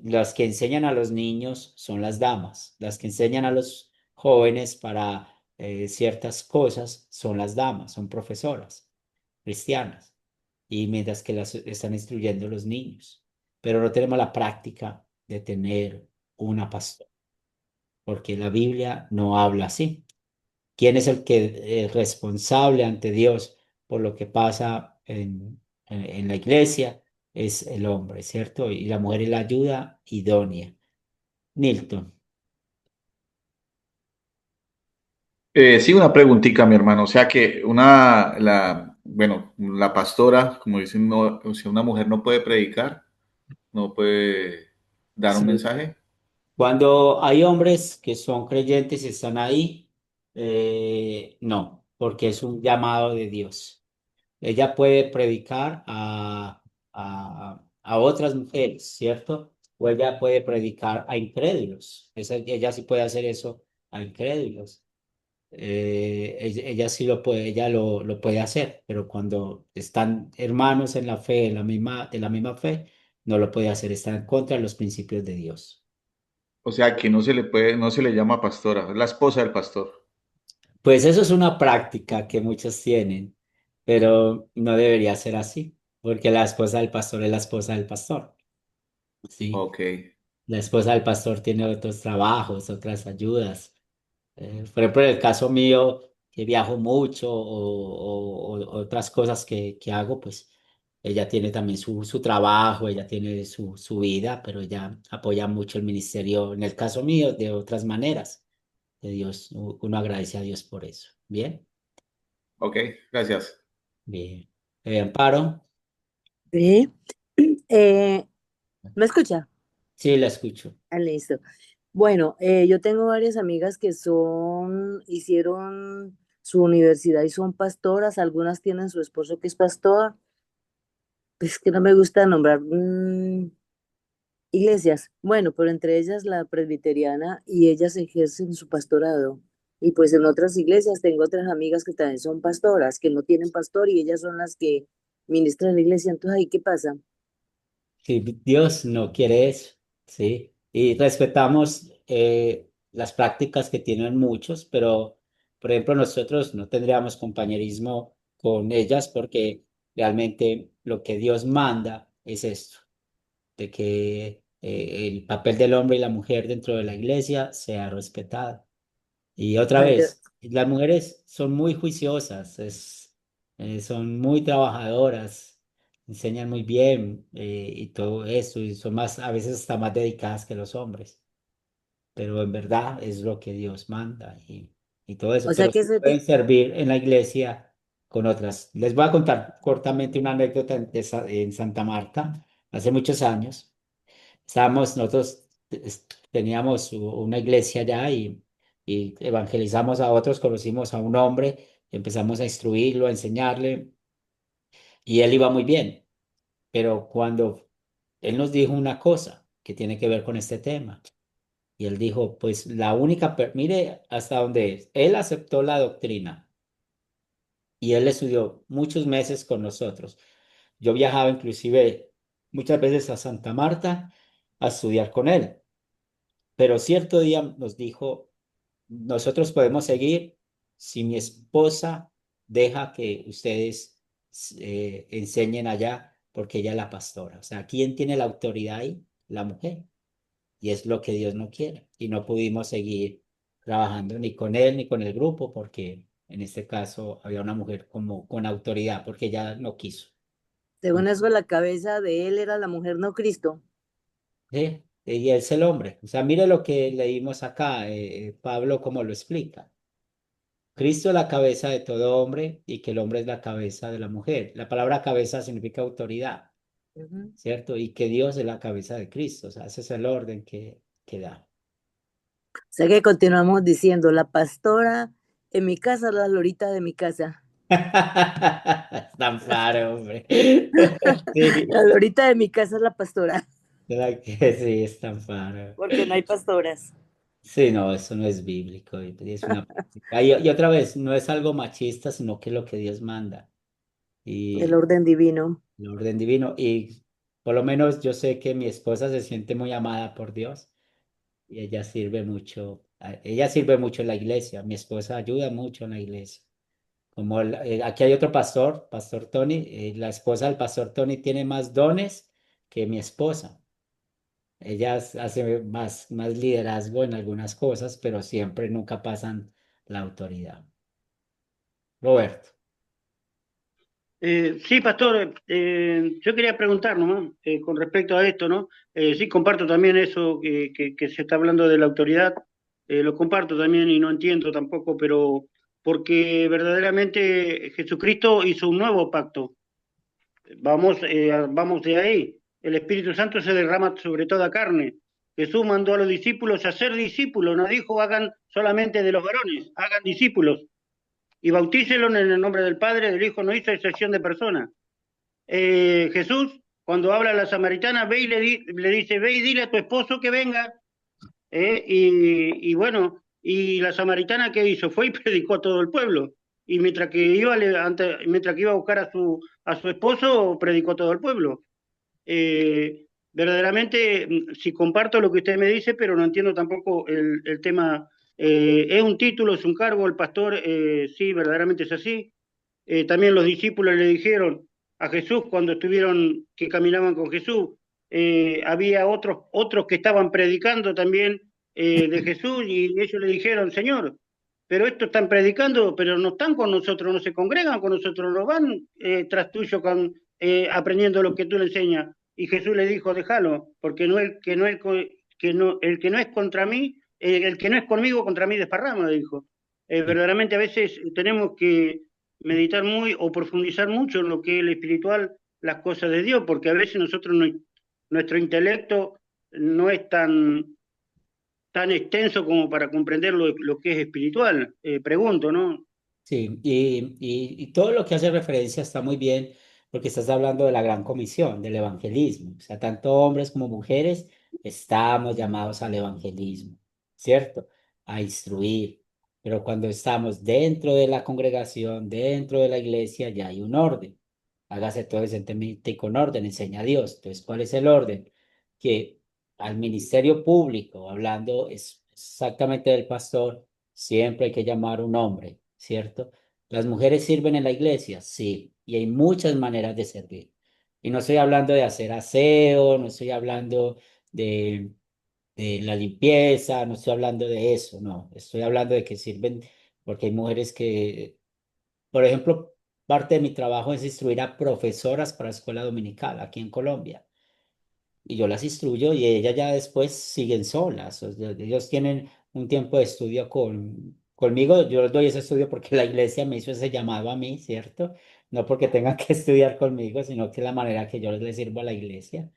[SPEAKER 1] las que enseñan a los niños son las damas. Las que enseñan a los jóvenes para ciertas cosas son las damas, son profesoras cristianas. Y mientras que las están instruyendo los niños. Pero no tenemos la práctica de tener una pastora, porque la Biblia no habla así. ¿Quién es el que es responsable ante Dios por lo que pasa en la iglesia? Es el hombre, ¿cierto? Y la mujer es la ayuda idónea. Nilton.
[SPEAKER 7] Sí, una preguntita, mi hermano. O sea que bueno, la pastora, como dicen, no, o sea, una mujer no puede predicar, no puede dar un
[SPEAKER 1] Sí.
[SPEAKER 7] mensaje.
[SPEAKER 1] Cuando hay hombres que son creyentes y están ahí, no, porque es un llamado de Dios. Ella puede predicar a otras mujeres, ¿cierto? O ella puede predicar a incrédulos. Ella sí puede hacer eso a incrédulos. Ella sí lo puede, ella lo puede hacer, pero cuando están hermanos en la fe, de la misma fe, no lo puede hacer, está en contra de los principios de Dios.
[SPEAKER 7] O sea que no se le llama pastora, es la esposa del pastor.
[SPEAKER 1] Pues eso es una práctica que muchos tienen, pero no debería ser así, porque la esposa del pastor es la esposa del pastor, ¿sí?
[SPEAKER 7] Ok,
[SPEAKER 1] La esposa del pastor tiene otros trabajos, otras ayudas. Por ejemplo, en el caso mío, que viajo mucho o otras cosas que hago, pues ella tiene también su trabajo, ella tiene su vida, pero ella apoya mucho el ministerio, en el caso mío, de otras maneras. De Dios, uno agradece a Dios por eso. Bien,
[SPEAKER 7] ok, gracias.
[SPEAKER 1] bien. Amparo,
[SPEAKER 5] Sí. ¿Me escucha?
[SPEAKER 1] sí, la escucho.
[SPEAKER 5] Ah, listo. Bueno, yo tengo varias amigas que hicieron su universidad y son pastoras, algunas tienen su esposo que es pastor, pues que no me gusta nombrar iglesias, bueno, pero entre ellas la presbiteriana y ellas ejercen su pastorado. Y pues en otras iglesias tengo otras amigas que también son pastoras, que no tienen pastor y ellas son las que ministran la iglesia. Entonces, ¿ahí qué pasa?
[SPEAKER 1] Si Dios no quiere eso, ¿sí? Y respetamos las prácticas que tienen muchos, pero, por ejemplo, nosotros no tendríamos compañerismo con ellas porque realmente lo que Dios manda es esto, de que el papel del hombre y la mujer dentro de la iglesia sea respetado. Y otra
[SPEAKER 5] Ah,
[SPEAKER 1] vez, las mujeres son muy juiciosas, son muy trabajadoras, enseñan muy bien y todo eso, y son más, a veces hasta más dedicadas que los hombres, pero en verdad es lo que Dios manda y todo eso,
[SPEAKER 5] o sea
[SPEAKER 1] pero
[SPEAKER 5] que
[SPEAKER 1] sí pueden servir en la iglesia con otras. Les voy a contar cortamente una anécdota en Santa Marta, hace muchos años. Nosotros teníamos una iglesia allá y evangelizamos a otros, conocimos a un hombre, empezamos a instruirlo, a enseñarle, y él iba muy bien, pero cuando él nos dijo una cosa que tiene que ver con este tema, y él dijo, pues la única, mire hasta dónde es, él aceptó la doctrina y él estudió muchos meses con nosotros. Yo viajaba inclusive muchas veces a Santa Marta a estudiar con él. Pero cierto día nos dijo, nosotros podemos seguir si mi esposa deja que ustedes enseñen allá porque ella es la pastora. O sea, ¿quién tiene la autoridad ahí? La mujer. Y es lo que Dios no quiere. Y no pudimos seguir trabajando ni con él ni con el grupo porque en este caso había una mujer como con autoridad porque ella no quiso.
[SPEAKER 5] según eso, la cabeza de él era la mujer, no Cristo.
[SPEAKER 1] Y es el hombre. O sea, mire lo que leímos acá, Pablo, cómo lo explica. Cristo es la cabeza de todo hombre y que el hombre es la cabeza de la mujer. La palabra cabeza significa autoridad,
[SPEAKER 5] Ujú.
[SPEAKER 1] ¿cierto? Y que Dios es la cabeza de Cristo. O sea, ese es el orden que da.
[SPEAKER 5] O sea que continuamos diciendo, la pastora en mi casa, la lorita de mi casa.
[SPEAKER 1] Tan raro, hombre. Sí,
[SPEAKER 5] La lorita de mi casa es la pastora,
[SPEAKER 1] ¿verdad que sí, es tan raro?
[SPEAKER 5] porque no hay pastoras.
[SPEAKER 1] Sí, no, eso no es bíblico. Es una práctica. Y otra vez, no es algo machista, sino que es lo que Dios manda.
[SPEAKER 5] El
[SPEAKER 1] Y
[SPEAKER 5] orden divino.
[SPEAKER 1] el orden divino. Y por lo menos yo sé que mi esposa se siente muy amada por Dios y ella sirve mucho, ella sirve mucho en la iglesia. Mi esposa ayuda mucho en la iglesia. Como aquí hay otro pastor, Pastor Tony, la esposa del Pastor Tony tiene más dones que mi esposa. Ella hace más liderazgo en algunas cosas, pero siempre nunca pasan la autoridad. Roberto.
[SPEAKER 3] Sí, pastor, yo quería preguntar nomás con respecto a esto, ¿no? Sí, comparto también eso que se está hablando de la autoridad, lo comparto también y no entiendo tampoco, pero porque verdaderamente Jesucristo hizo un nuevo pacto. Vamos de ahí. El Espíritu Santo se derrama sobre toda carne. Jesús mandó a los discípulos a ser discípulos, no dijo hagan solamente de los varones, hagan discípulos y bautícelos en el nombre del Padre, del Hijo, no hizo excepción de personas. Jesús, cuando habla a la samaritana, ve y le dice, ve y dile a tu esposo que venga. Y bueno, y la samaritana, ¿qué hizo? Fue y predicó a todo el pueblo. Y mientras que iba a buscar a su esposo, predicó a todo el pueblo. Verdaderamente, sí comparto lo que usted me dice, pero no entiendo tampoco el tema. Es un título, es un cargo, el pastor, sí, verdaderamente es así. También los discípulos le dijeron a Jesús cuando estuvieron, que caminaban con Jesús, había otros que estaban predicando también de Jesús y ellos le dijeron, Señor, pero estos están predicando, pero no están con nosotros, no se congregan con nosotros, no van tras tuyo aprendiendo lo que tú le enseñas. Y Jesús le dijo, déjalo, porque no el que no, el que no es contra mí, el que no es conmigo contra mí desparrama, dijo. Verdaderamente a veces tenemos que meditar muy o profundizar mucho en lo que es el espiritual, las cosas de Dios, porque a veces nuestro intelecto no es tan extenso como para comprender lo que es espiritual. Pregunto, ¿no?
[SPEAKER 1] Sí, y todo lo que hace referencia está muy bien porque estás hablando de la gran comisión, del evangelismo. O sea, tanto hombres como mujeres estamos llamados al evangelismo, ¿cierto? A instruir. Pero cuando estamos dentro de la congregación, dentro de la iglesia, ya hay un orden. Hágase todo decentemente y con orden, enseña a Dios. Entonces, ¿cuál es el orden? Que al ministerio público, hablando exactamente del pastor, siempre hay que llamar un hombre, ¿cierto? ¿Las mujeres sirven en la iglesia? Sí, y hay muchas maneras de servir. Y no estoy hablando de hacer aseo, no estoy hablando de la limpieza, no estoy hablando de eso, no, estoy hablando de que sirven, porque hay mujeres que, por ejemplo, parte de mi trabajo es instruir a profesoras para escuela dominical aquí en Colombia, y yo las instruyo y ellas ya después siguen solas, o sea, ellos tienen un tiempo de estudio conmigo, yo les doy ese estudio porque la iglesia me hizo ese llamado a mí, ¿cierto? No porque tengan que estudiar conmigo, sino que es la manera que yo les sirvo a la iglesia.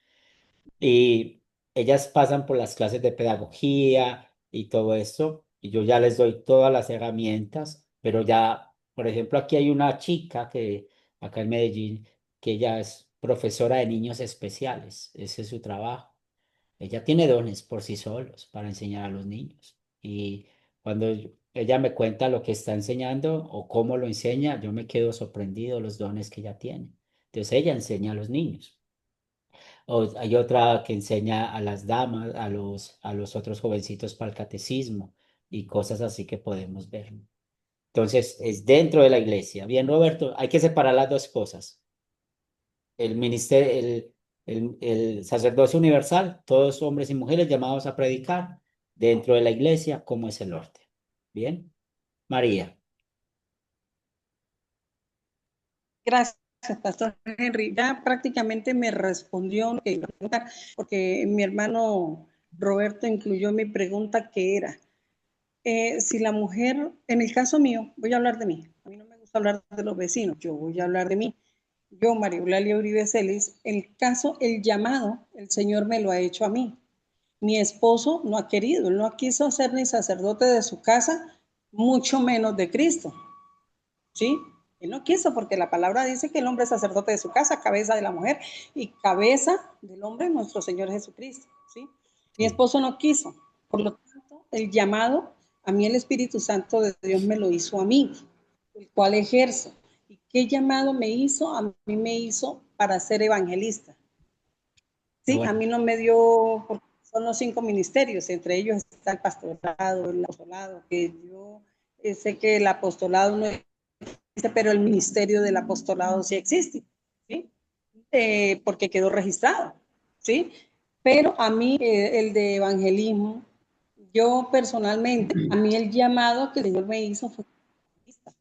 [SPEAKER 1] Y ellas pasan por las clases de pedagogía y todo esto, y yo ya les doy todas las herramientas, pero ya, por ejemplo, aquí hay una chica que, acá en Medellín, que ella es profesora de niños especiales, ese es su trabajo. Ella tiene dones por sí solos para enseñar a los niños. Y cuando ella me cuenta lo que está enseñando o cómo lo enseña, yo me quedo sorprendido de los dones que ella tiene. Entonces ella enseña a los niños. O hay otra que enseña a las damas, a los otros jovencitos para el catecismo y cosas así que podemos ver. Entonces, es dentro de la iglesia. Bien, Roberto, hay que separar las dos cosas. El ministerio, el sacerdocio universal, todos hombres y mujeres llamados a predicar dentro de la iglesia, como es el orden. Bien, María.
[SPEAKER 8] Gracias, Pastor Henry. Ya prácticamente me respondió lo que iba a preguntar, porque mi hermano Roberto incluyó mi pregunta que era, si la mujer, en el caso mío, voy a hablar de mí, a mí no me gusta hablar de los vecinos, yo voy a hablar de mí. Yo, María Eulalia Uribe Celis, el caso, el llamado, el Señor me lo ha hecho a mí. Mi esposo no ha querido, él no quiso ser ni sacerdote de su casa, mucho menos de Cristo, ¿sí? Él no quiso porque la palabra dice que el hombre es sacerdote de su casa, cabeza de la mujer y cabeza del hombre nuestro Señor Jesucristo, ¿sí? Mi
[SPEAKER 1] Sí.
[SPEAKER 8] esposo no quiso, por lo tanto, el llamado, a mí el Espíritu Santo de Dios me lo hizo a mí, el cual ejerzo. ¿Y qué llamado me hizo? A mí me hizo para ser evangelista.
[SPEAKER 1] Qué
[SPEAKER 8] Sí, a
[SPEAKER 1] bueno.
[SPEAKER 8] mí no me dio, porque son los 5 ministerios, entre ellos está el pastorado, el apostolado, que yo sé que el apostolado no existe, pero el ministerio del apostolado sí existe, ¿sí? Porque quedó registrado, ¿sí? Pero a mí el de evangelismo, yo personalmente, a mí el llamado que el Señor me hizo fue evangelista.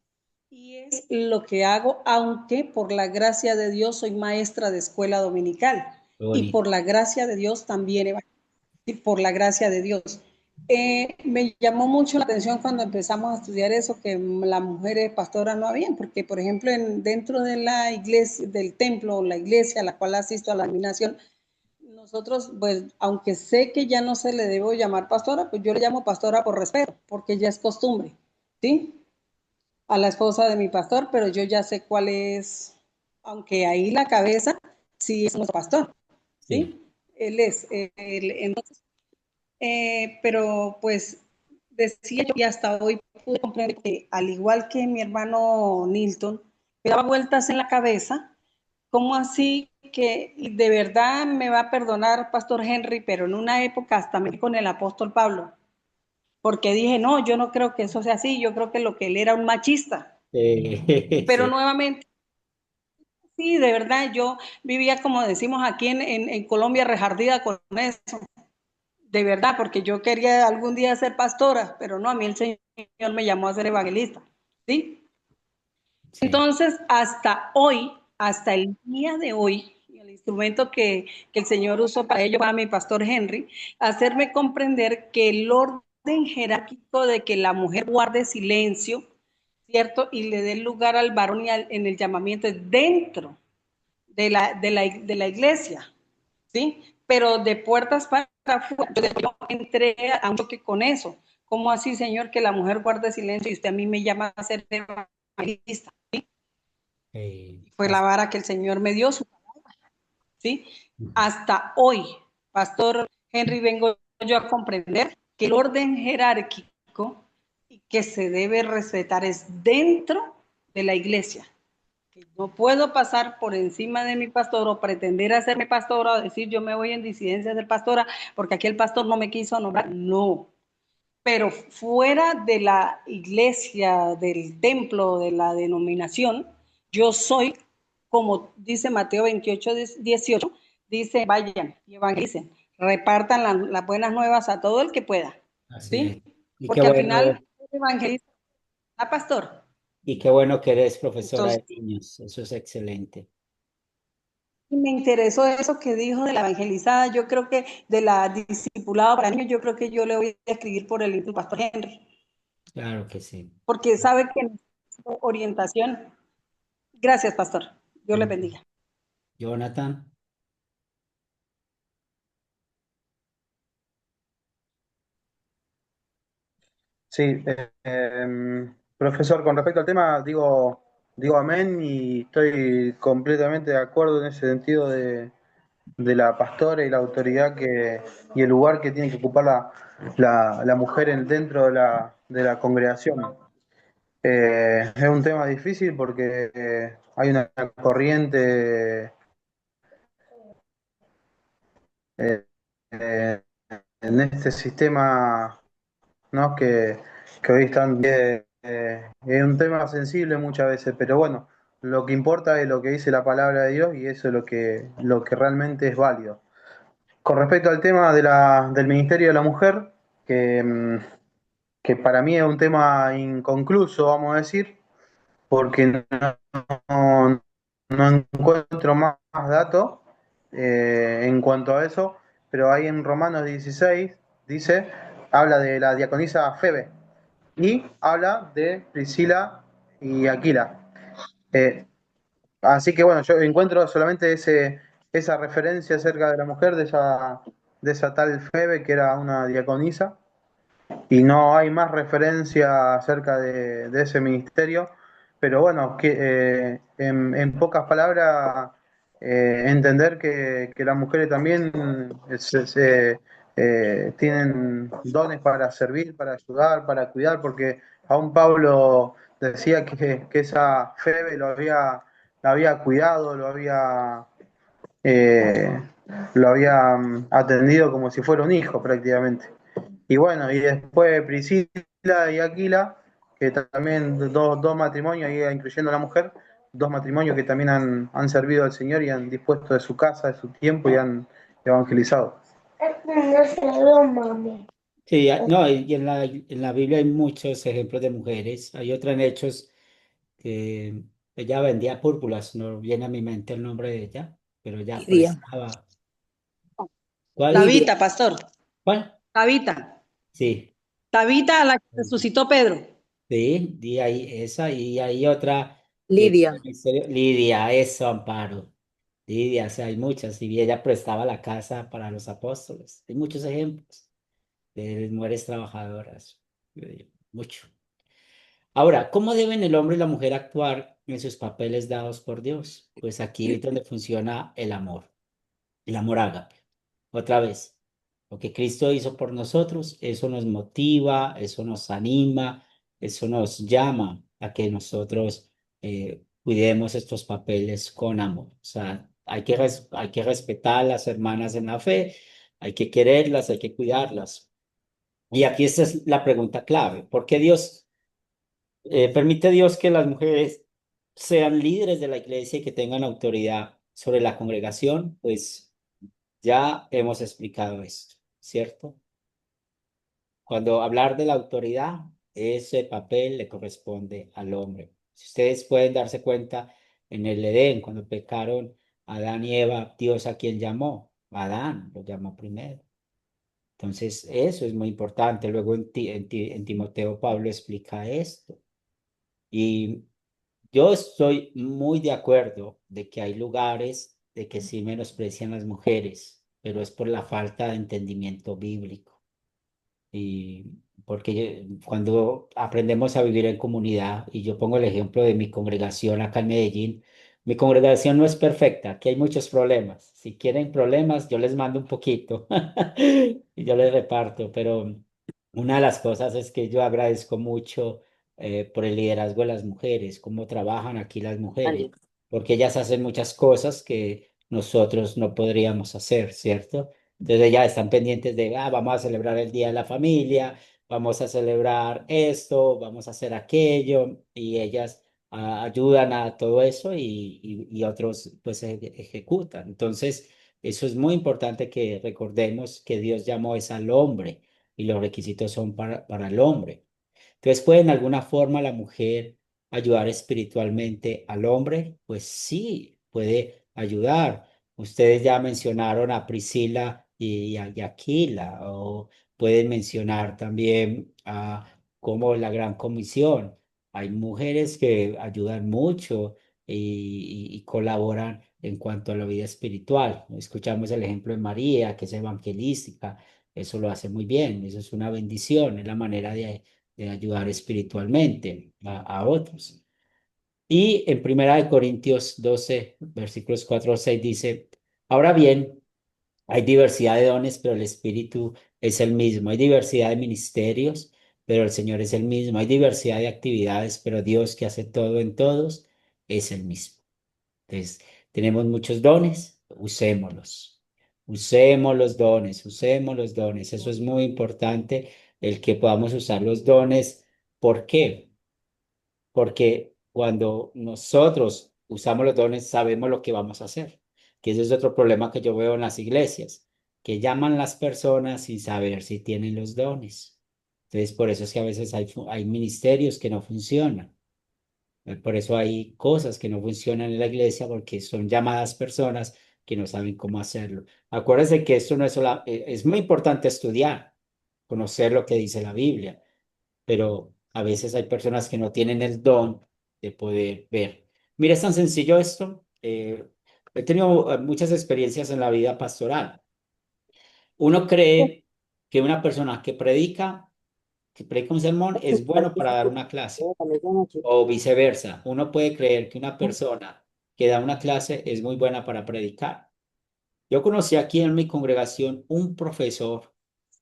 [SPEAKER 8] Y es lo que hago, aunque por la gracia de Dios soy maestra de escuela dominical.
[SPEAKER 1] Qué
[SPEAKER 8] Y
[SPEAKER 1] bonito.
[SPEAKER 8] por la gracia de Dios también, por la gracia de Dios. Me llamó mucho la atención cuando empezamos a estudiar eso, que las mujeres pastoras no habían, porque por ejemplo dentro de la iglesia, del templo, la iglesia a la cual asisto a la admiración, nosotros, pues, aunque sé que ya no se le debo llamar pastora, pues yo le llamo pastora por respeto, porque ya es costumbre, ¿sí? A la esposa de mi pastor, pero yo ya sé cuál es, aunque ahí la cabeza sí es nuestro pastor,
[SPEAKER 1] Sí.
[SPEAKER 8] ¿sí? Él es, entonces, pero pues decía yo y hasta hoy pude comprender que al igual que mi hermano Nilton, me daba vueltas en la cabeza, ¿cómo así que de verdad me va a perdonar Pastor Henry, pero en una época hasta me con el apóstol Pablo? Porque dije, no, yo no creo que eso sea así, yo creo que lo que él era un machista. Pero
[SPEAKER 1] Sí.
[SPEAKER 8] nuevamente, sí, de verdad, yo vivía, como decimos aquí en Colombia, rejardida con eso, de verdad, porque yo quería algún día ser pastora, pero no, a mí el Señor me llamó a ser evangelista, ¿sí?
[SPEAKER 1] Sí.
[SPEAKER 8] Entonces, hasta hoy, hasta el día de hoy, el instrumento que el Señor usó para ello, para mi pastor Henry, hacerme comprender que el orden jerárquico de que la mujer guarde silencio, ¿cierto? Y le dé lugar al varón en el llamamiento dentro de la iglesia, ¿sí? Pero de puertas para afuera, yo entré a un choque con eso. ¿Cómo así, Señor, que la mujer guarde silencio y usted a mí me llama a ser evangelista? ¿Sí? Fue la vara que el Señor me dio, ¿sí? Hasta hoy, Pastor Henry, vengo yo a comprender que el orden jerárquico que se debe respetar es dentro de la iglesia. Que no puedo pasar por encima de mi pastor o pretender hacerme pastora o decir yo me voy en disidencia de pastora porque aquí el pastor no me quiso nombrar. No. Pero fuera de la iglesia, del templo, de la denominación, yo soy, como dice Mateo 28, 18, dice, vayan y evangelicen, repartan las buenas nuevas a todo el que pueda,
[SPEAKER 1] Así es.
[SPEAKER 8] ¿sí?
[SPEAKER 1] Y qué
[SPEAKER 8] Porque al
[SPEAKER 1] bueno,
[SPEAKER 8] final, evangeliza a pastor.
[SPEAKER 1] y qué bueno que eres profesora de
[SPEAKER 8] Entonces,
[SPEAKER 1] niños. Eso es excelente.
[SPEAKER 8] me interesó eso que dijo de la evangelizada. Yo creo que de la discipulada para niños, yo creo que yo le voy a escribir por el libro Pastor Henry,
[SPEAKER 1] Claro que sí.
[SPEAKER 8] porque sabe que necesito orientación. Gracias, pastor. Dios le bendiga.
[SPEAKER 1] Jonathan.
[SPEAKER 4] Sí, profesor, con respecto al tema, digo amén y estoy completamente de acuerdo en ese sentido de la pastora y la autoridad y el lugar que tiene que ocupar la mujer dentro de la congregación. Es un tema difícil porque hay una corriente eh, eh, en este sistema, ¿no? que hoy están. Es un tema sensible muchas veces, pero bueno, lo que importa es lo que dice la palabra de Dios y eso es lo que realmente es válido. Con respecto al tema del Ministerio de la Mujer, que para mí es un tema inconcluso, vamos a decir, porque no, no encuentro más datos en cuanto a eso, pero ahí en Romanos 16 dice, habla de la diaconisa Febe y habla de Priscila y Aquila. Eh, Así que bueno, yo encuentro solamente esa referencia acerca de la mujer, de esa tal Febe que era una diaconisa, y no hay más referencia acerca de ese ministerio, pero bueno, en pocas palabras, entender que las mujeres también tienen dones para servir, para ayudar, para cuidar, porque aún Pablo decía que esa Febe la había cuidado, eh, lo había atendido como si fuera un hijo prácticamente. Y bueno, y después Priscila y Aquila, que también dos matrimonios, ahí incluyendo a la mujer, dos matrimonios que también han servido al Señor y han dispuesto de su casa, de su tiempo y han evangelizado.
[SPEAKER 1] Sí, no, y en la Biblia hay muchos ejemplos de mujeres. Hay otra en Hechos que ella vendía púrpuras, no viene a mi mente el nombre de ella, pero ella
[SPEAKER 5] Lidia.
[SPEAKER 1] prestaba. ¿Cuál Lidia?
[SPEAKER 8] Tabita, pastor.
[SPEAKER 1] ¿Cuál?
[SPEAKER 8] Tabita.
[SPEAKER 1] Sí,
[SPEAKER 8] Tabita a la que resucitó Pedro.
[SPEAKER 1] sí, di ahí esa, y hay otra que
[SPEAKER 5] Lidia.
[SPEAKER 1] Lidia, eso, Amparo. Lidia, o sea, hay muchas, y ella prestaba la casa para los apóstoles. Hay muchos ejemplos de mujeres trabajadoras, mucho. Ahora, ¿cómo deben el hombre y la mujer actuar en sus papeles dados por Dios? Pues aquí es donde funciona el amor ágape. Otra vez, lo que Cristo hizo por nosotros, eso nos motiva, eso nos anima, eso nos llama a que nosotros cuidemos estos papeles con amor. O sea, hay que respetar a las hermanas en la fe, hay que quererlas, hay que cuidarlas. Y aquí esta es la pregunta clave. ¿Por qué Dios permite Dios que las mujeres sean líderes de la iglesia y que tengan autoridad sobre la congregación? Pues ya hemos explicado esto, ¿cierto? Cuando hablar de la autoridad, ese papel le corresponde al hombre. Si ustedes pueden darse cuenta, en el Edén, cuando pecaron Adán y Eva, Dios a quien llamó, Adán lo llamó primero. Entonces, eso es muy importante. Luego en Timoteo Pablo explica esto. Y yo estoy muy de acuerdo de que hay lugares de que sí menosprecian las mujeres, pero es por la falta de entendimiento bíblico. Y porque cuando aprendemos a vivir en comunidad, y yo pongo el ejemplo de mi congregación acá en Medellín, mi congregación no es perfecta, aquí hay muchos problemas. Si quieren problemas, yo les mando un poquito y yo les reparto, pero Una de las cosas es que yo agradezco mucho por el liderazgo de las mujeres, cómo trabajan aquí las mujeres,
[SPEAKER 5] Vale.
[SPEAKER 1] porque ellas hacen muchas cosas que nosotros no podríamos hacer, ¿cierto? Entonces ellas están pendientes de, vamos a celebrar el Día de la Familia, vamos a celebrar esto, vamos a hacer aquello, y ellas ayudan a todo eso y otros pues ejecutan. Entonces, eso es muy importante que recordemos que Dios llamó es al hombre y los requisitos son para el hombre. Entonces, ¿puede en alguna forma la mujer ayudar espiritualmente al hombre? Pues sí, puede ayudar. Ustedes ya mencionaron a Priscila y Aquila, o pueden mencionar también a como la Gran Comisión. Hay mujeres que ayudan mucho y colaboran en cuanto a la vida espiritual. Escuchamos el ejemplo de María, que es evangelística. Eso lo hace muy bien, eso es una bendición, es la manera de ayudar espiritualmente a otros. Y en Primera de Corintios 12, versículos 4 al 6 dice, ahora bien, hay diversidad de dones, pero el Espíritu es el mismo. Hay diversidad de ministerios, pero el Señor es el mismo. Hay diversidad de actividades, pero Dios que hace todo en todos es el mismo. Entonces, tenemos muchos dones, usémoslos. Usemos los dones, usemos los dones. Eso es muy importante, el que podamos usar los dones. ¿Por qué? Porque cuando nosotros usamos los dones, sabemos lo que vamos a hacer. Que ese es otro problema que yo veo en las iglesias, que llaman las personas sin saber si tienen los dones. Entonces, por eso es que a veces hay ministerios que no funcionan. Por eso hay cosas que no funcionan en la iglesia porque son llamadas personas que no saben cómo hacerlo. Acuérdense que esto no es solo, es muy importante estudiar, conocer lo que dice la Biblia, pero a veces hay personas que no tienen el don de poder ver. Mira, es tan sencillo esto. He tenido muchas experiencias en la vida pastoral. Uno cree que una persona que predica un sermón es bueno para dar una clase o viceversa. Uno puede creer que una persona que da una clase es muy buena para predicar. Yo conocí aquí en mi congregación un profesor,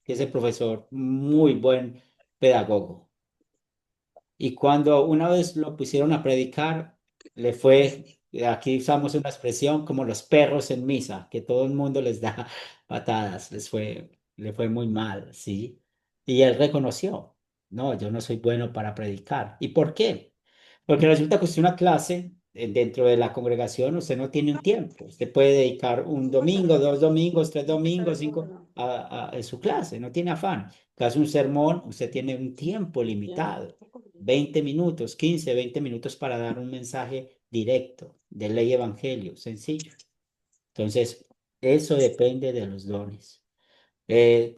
[SPEAKER 1] que es el profesor muy buen pedagogo. Y cuando una vez lo pusieron a predicar, le fue, aquí usamos una expresión como los perros en misa, que todo el mundo les da patadas, le fue muy mal, ¿sí? Y él reconoció, no, yo no soy bueno para predicar. ¿Y por qué? Porque resulta que usted una clase dentro de la congregación, usted no tiene un tiempo. Usted puede dedicar un domingo, 2 domingos, 3 domingos, 5 a su clase, no tiene afán. Casi un sermón, usted tiene un tiempo limitado, 20 minutos, 15, 20 minutos para dar un mensaje directo de ley evangelio, sencillo. Entonces, eso depende de los dones. Eh,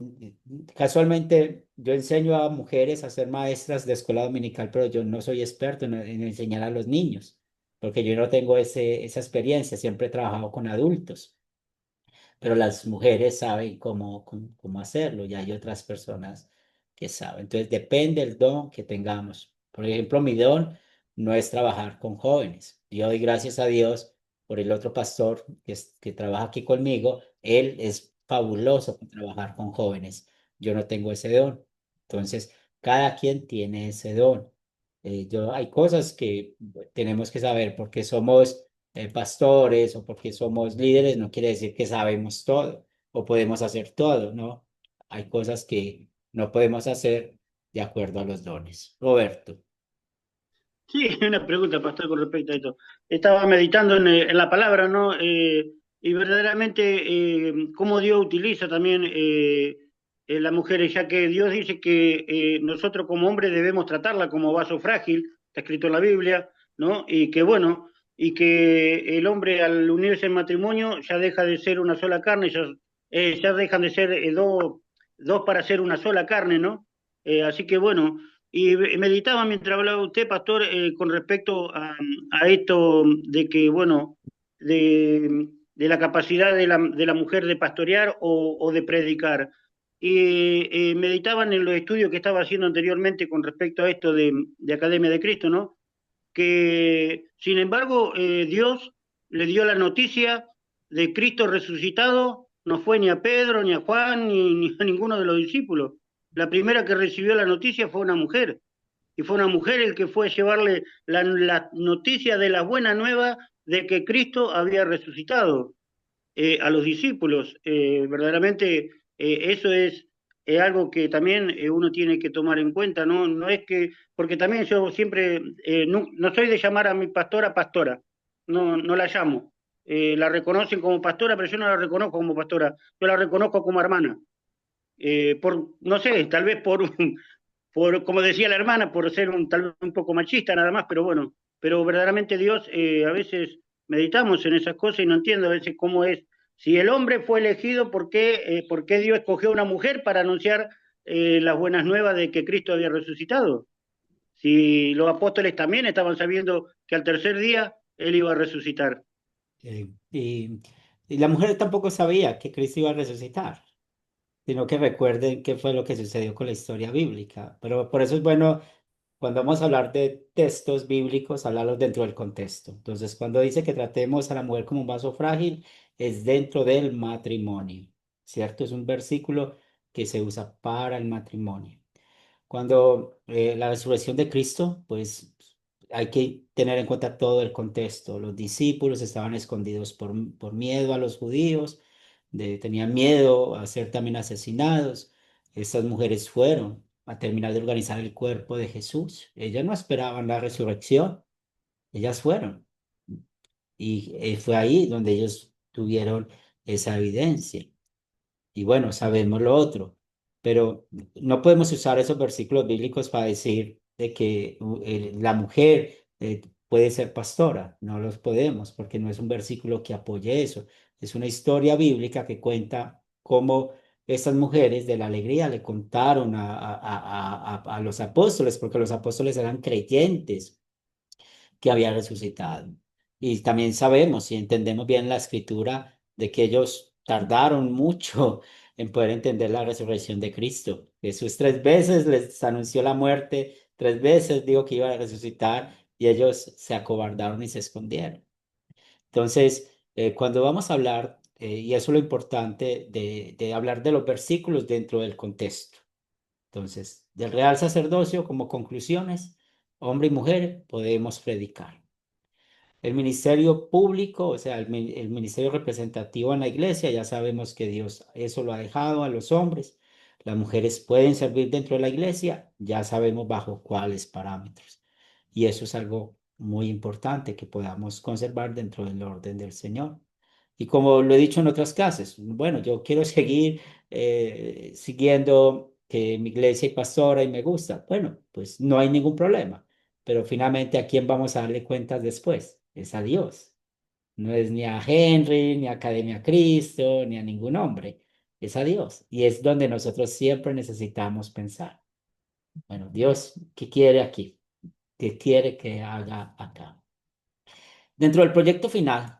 [SPEAKER 1] Casualmente, yo enseño a mujeres a ser maestras de escuela dominical, pero yo no soy experto en enseñar a los niños, porque yo no tengo esa experiencia, siempre he trabajado con adultos, pero las mujeres saben cómo hacerlo y hay otras personas que saben. Entonces, depende del don que tengamos. Por ejemplo, mi don no es trabajar con jóvenes. Yo doy gracias a Dios por el otro pastor que trabaja aquí conmigo. Él es fabuloso para trabajar con jóvenes. Yo no tengo ese don. Entonces, cada quien tiene ese don. Hay cosas que tenemos que saber porque somos pastores o porque somos líderes, no quiere decir que sabemos todo o podemos hacer todo, ¿no? Hay cosas que no podemos hacer de acuerdo a los dones. Roberto.
[SPEAKER 3] Sí, una pregunta, pastor, con respecto a esto. Estaba meditando en la palabra, ¿no? Y verdaderamente cómo Dios utiliza también las mujeres, ya que Dios dice que nosotros como hombres debemos tratarla como vaso frágil, está escrito en la Biblia, ¿no? Y que bueno, y que el hombre al unirse en matrimonio ya deja de ser una sola carne, ya dejan de ser dos para ser una sola carne, ¿no? Así que bueno. Y meditaba mientras hablaba usted, pastor, con respecto a esto de que, bueno, de la capacidad de la mujer de pastorear o de predicar. Y meditaban en los estudios que estaba haciendo anteriormente con respecto a esto de Academia de Cristo, ¿no? Que, sin embargo, Dios le dio la noticia de Cristo resucitado, no fue ni a Pedro, ni a Juan, ni a ninguno de los discípulos. la primera que recibió la noticia fue una mujer, y fue una mujer el que fue a llevarle la noticia de la buena nueva de que Cristo había resucitado a los discípulos. Verdaderamente eso es algo que también uno tiene que tomar en cuenta, ¿no? No es que, porque también yo siempre, no soy de llamar a mi pastora pastora, no la llamo. La reconocen como pastora, pero yo no la reconozco como pastora, yo la reconozco como hermana. No sé, tal vez como decía la hermana, por ser tal vez un poco machista nada más, pero bueno, pero verdaderamente Dios, a veces meditamos en esas cosas y no entiendo a veces cómo es. Si el hombre fue elegido, por qué Dios escogió a una mujer para anunciar las buenas nuevas de que Cristo había resucitado? Si los apóstoles también estaban sabiendo que al tercer día Él iba a resucitar.
[SPEAKER 1] Y la mujer tampoco sabía que Cristo iba a resucitar, sino que recuerden qué fue lo que sucedió con la historia bíblica. Pero por eso es bueno, cuando vamos a hablar de textos bíblicos, hablarlos dentro del contexto. Entonces, cuando dice que tratemos a la mujer como un vaso frágil, es dentro del matrimonio, ¿cierto? Es un versículo que se usa para el matrimonio. Cuando la resurrección de Cristo, pues hay que tener en cuenta todo el contexto. Los discípulos estaban escondidos por miedo a los judíos, tenían miedo a ser también asesinados. Estas mujeres fueron a terminar de organizar el cuerpo de Jesús. Ellas no esperaban la resurrección, ellas fueron. Y fue ahí donde ellos tuvieron esa evidencia. Y bueno, sabemos lo otro, pero no podemos usar esos versículos bíblicos para decir de que la mujer puede ser pastora. No los podemos, porque no es un versículo que apoye eso. Es una historia bíblica que cuenta cómo estas mujeres de la alegría le contaron a los apóstoles, porque los apóstoles eran creyentes que había resucitado. Y también sabemos y entendemos bien la escritura de que ellos tardaron mucho en poder entender la resurrección de Cristo. Jesús 3 veces les anunció la muerte, 3 veces dijo que iba a resucitar y ellos se acobardaron y se escondieron. Entonces, cuando vamos a hablar, y eso es lo importante de hablar de los versículos dentro del contexto. Entonces, del real sacerdocio como conclusiones, hombre y mujer podemos predicar. El ministerio público, o sea, el ministerio representativo en la iglesia, ya sabemos que Dios eso lo ha dejado a los hombres. Las mujeres pueden servir dentro de la iglesia, ya sabemos bajo cuáles parámetros. Y eso es algo muy importante que podamos conservar dentro del orden del Señor. Y como lo he dicho en otras clases, bueno, yo quiero seguir siguiendo que mi iglesia y pastora y me gusta. Bueno, pues no hay ningún problema. Pero finalmente, ¿a quién vamos a darle cuentas después? Es a Dios. No es ni a Henry, ni a Academia Cristo, ni a ningún hombre. Es a Dios. Y es donde nosotros siempre necesitamos pensar. Bueno, Dios, ¿qué quiere aquí? ¿Qué quiere que haga acá? Dentro del proyecto final,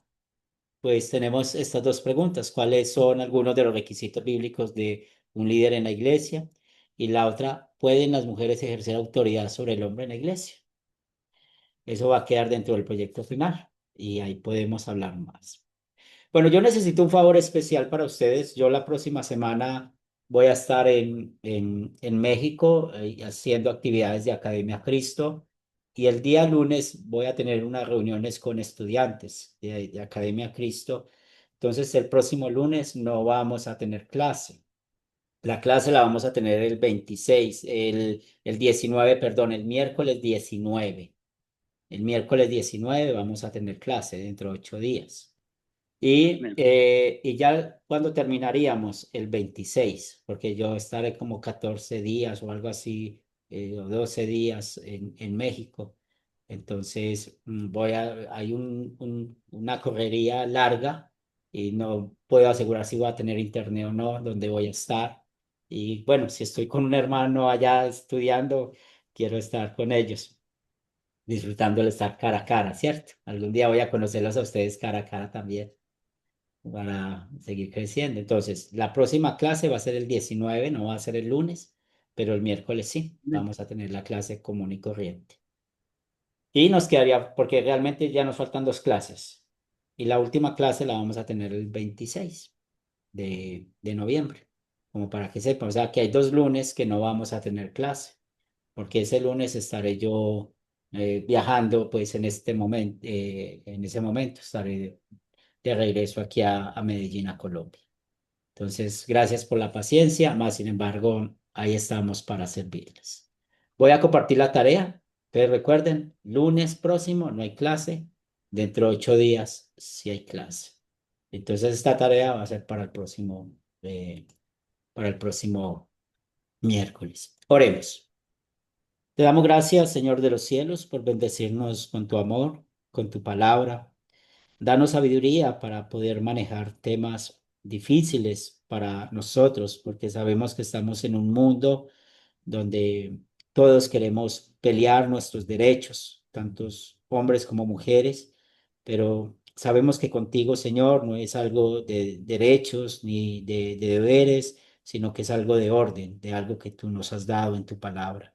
[SPEAKER 1] pues tenemos estas dos preguntas. ¿Cuáles son algunos de los requisitos bíblicos de un líder en la iglesia? Y la otra, ¿pueden las mujeres ejercer autoridad sobre el hombre en la iglesia? Eso va a quedar dentro del proyecto final y ahí podemos hablar más. Bueno, yo necesito un favor especial para ustedes. Yo la próxima semana voy a estar en México haciendo actividades de Academia Cristo y el día lunes voy a tener unas reuniones con estudiantes de Academia Cristo. Entonces, el próximo lunes no vamos a tener clase. La clase la vamos a tener el 26, el 19, perdón, el miércoles 19. El miércoles 19 vamos a tener clase dentro de 8 días. Y ya cuando terminaríamos el 26, porque yo estaré como 14 días o algo así, o 12 días en México. Entonces hay una correría larga y no puedo asegurar si voy a tener internet o no, dónde voy a estar. Y bueno, si estoy con un hermano allá estudiando, quiero estar con ellos disfrutando el estar cara a cara, ¿cierto? Algún día voy a conocerlos a ustedes cara a cara también para seguir creciendo. Entonces, la próxima clase va a ser el 19, no va a ser el lunes, pero el miércoles sí, vamos a tener la clase común y corriente. Y nos quedaría, porque realmente ya nos faltan 2 clases. Y la última clase la vamos a tener el 26 de noviembre. como para que sepan. O sea, que hay 2 lunes que no vamos a tener clase, porque ese lunes estaré yo viajando, pues en ese momento estaré de regreso aquí a Medellín, a Colombia. Entonces, gracias por la paciencia, más sin embargo, ahí estamos para servirles. Voy a compartir la tarea, pero recuerden, lunes próximo no hay clase, dentro de 8 días sí hay clase. Entonces, esta tarea va a ser para el próximo miércoles. Oremos. Te damos gracias, Señor de los cielos, por bendecirnos con tu amor, con tu palabra. Danos sabiduría para poder manejar temas difíciles para nosotros, porque sabemos que estamos en un mundo donde todos queremos pelear nuestros derechos, tantos hombres como mujeres, pero sabemos que contigo, Señor, no es algo de derechos ni de deberes, sino que es algo de orden, de algo que tú nos has dado en tu palabra.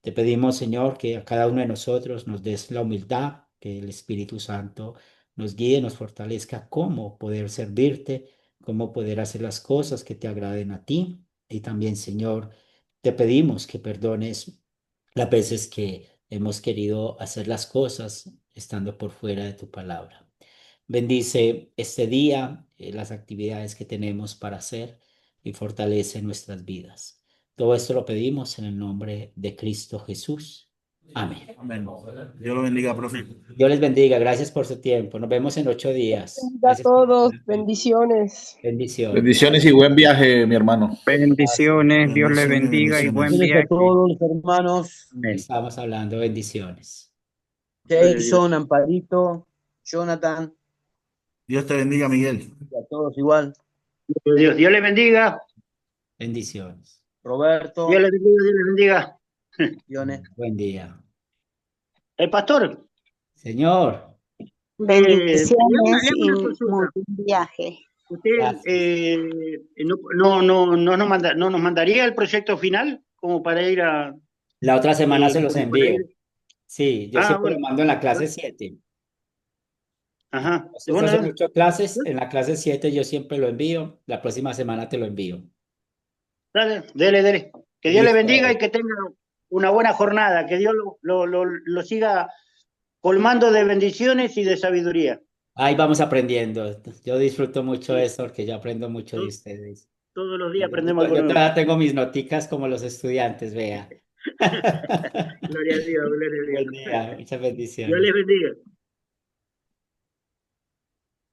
[SPEAKER 1] Te pedimos, Señor, que a cada uno de nosotros nos des la humildad, que el Espíritu Santo nos guíe, nos fortalezca cómo poder servirte, cómo poder hacer las cosas que te agraden a ti. Y también, Señor, te pedimos que perdones las veces que hemos querido hacer las cosas estando por fuera de tu palabra. Bendice este día, las actividades que tenemos para hacer y fortalece nuestras vidas. Todo esto lo pedimos en el nombre de Cristo Jesús. Amén.
[SPEAKER 7] Amén. Dios lo bendiga, profe.
[SPEAKER 1] Dios les bendiga. Gracias por su tiempo. Nos vemos en 8 días.
[SPEAKER 10] A
[SPEAKER 1] Gracias por
[SPEAKER 10] todos,
[SPEAKER 1] estar aquí.
[SPEAKER 10] bendiciones.
[SPEAKER 1] Bendiciones.
[SPEAKER 7] Bendiciones y buen viaje, mi hermano.
[SPEAKER 11] Bendiciones, Dios le
[SPEAKER 7] Bendiciones,
[SPEAKER 11] bendiga y buen
[SPEAKER 2] Bendiciones a
[SPEAKER 11] viaje.
[SPEAKER 2] todos, hermanos.
[SPEAKER 4] Amén.
[SPEAKER 1] Estamos hablando. Bendiciones.
[SPEAKER 2] Jason, Amparito, Jonathan,
[SPEAKER 7] Dios te bendiga, Miguel.
[SPEAKER 2] y a todos igual.
[SPEAKER 3] Dios le bendiga.
[SPEAKER 1] Bendiciones.
[SPEAKER 2] Roberto,
[SPEAKER 3] Dios le bendiga, Dios le bendiga.
[SPEAKER 2] Diones.
[SPEAKER 1] Buen día.
[SPEAKER 3] El pastor,
[SPEAKER 1] Señor.
[SPEAKER 12] Bendiciones
[SPEAKER 3] le hago
[SPEAKER 12] y
[SPEAKER 3] una consulta.
[SPEAKER 12] muy buen viaje.
[SPEAKER 3] ¿Usted
[SPEAKER 1] Gracias.
[SPEAKER 3] no nos mandaría el proyecto final como para ir a...
[SPEAKER 1] La otra semana se los
[SPEAKER 3] para
[SPEAKER 1] envío.
[SPEAKER 3] ir?
[SPEAKER 1] Sí, yo siempre lo mando en la clase 7.
[SPEAKER 3] Ajá.
[SPEAKER 1] Ustedes
[SPEAKER 3] Bueno,
[SPEAKER 1] hacen 8 clases, en la clase 7 yo siempre lo envío, la próxima semana te lo envío.
[SPEAKER 3] dale, dele. Que Dios le
[SPEAKER 1] Listo.
[SPEAKER 3] bendiga y que tenga una buena jornada, que Dios lo siga colmando de bendiciones y de sabiduría.
[SPEAKER 1] Ahí vamos aprendiendo. Yo disfruto mucho eso porque yo aprendo mucho de ustedes.
[SPEAKER 3] Todos los días aprendemos
[SPEAKER 1] Yo
[SPEAKER 3] algo nuevo.
[SPEAKER 1] todavía tengo mis noticas como los estudiantes, vea.
[SPEAKER 3] Gloria a Dios, gloria a Dios.
[SPEAKER 1] Buen día, muchas bendiciones.
[SPEAKER 3] Dios les bendiga.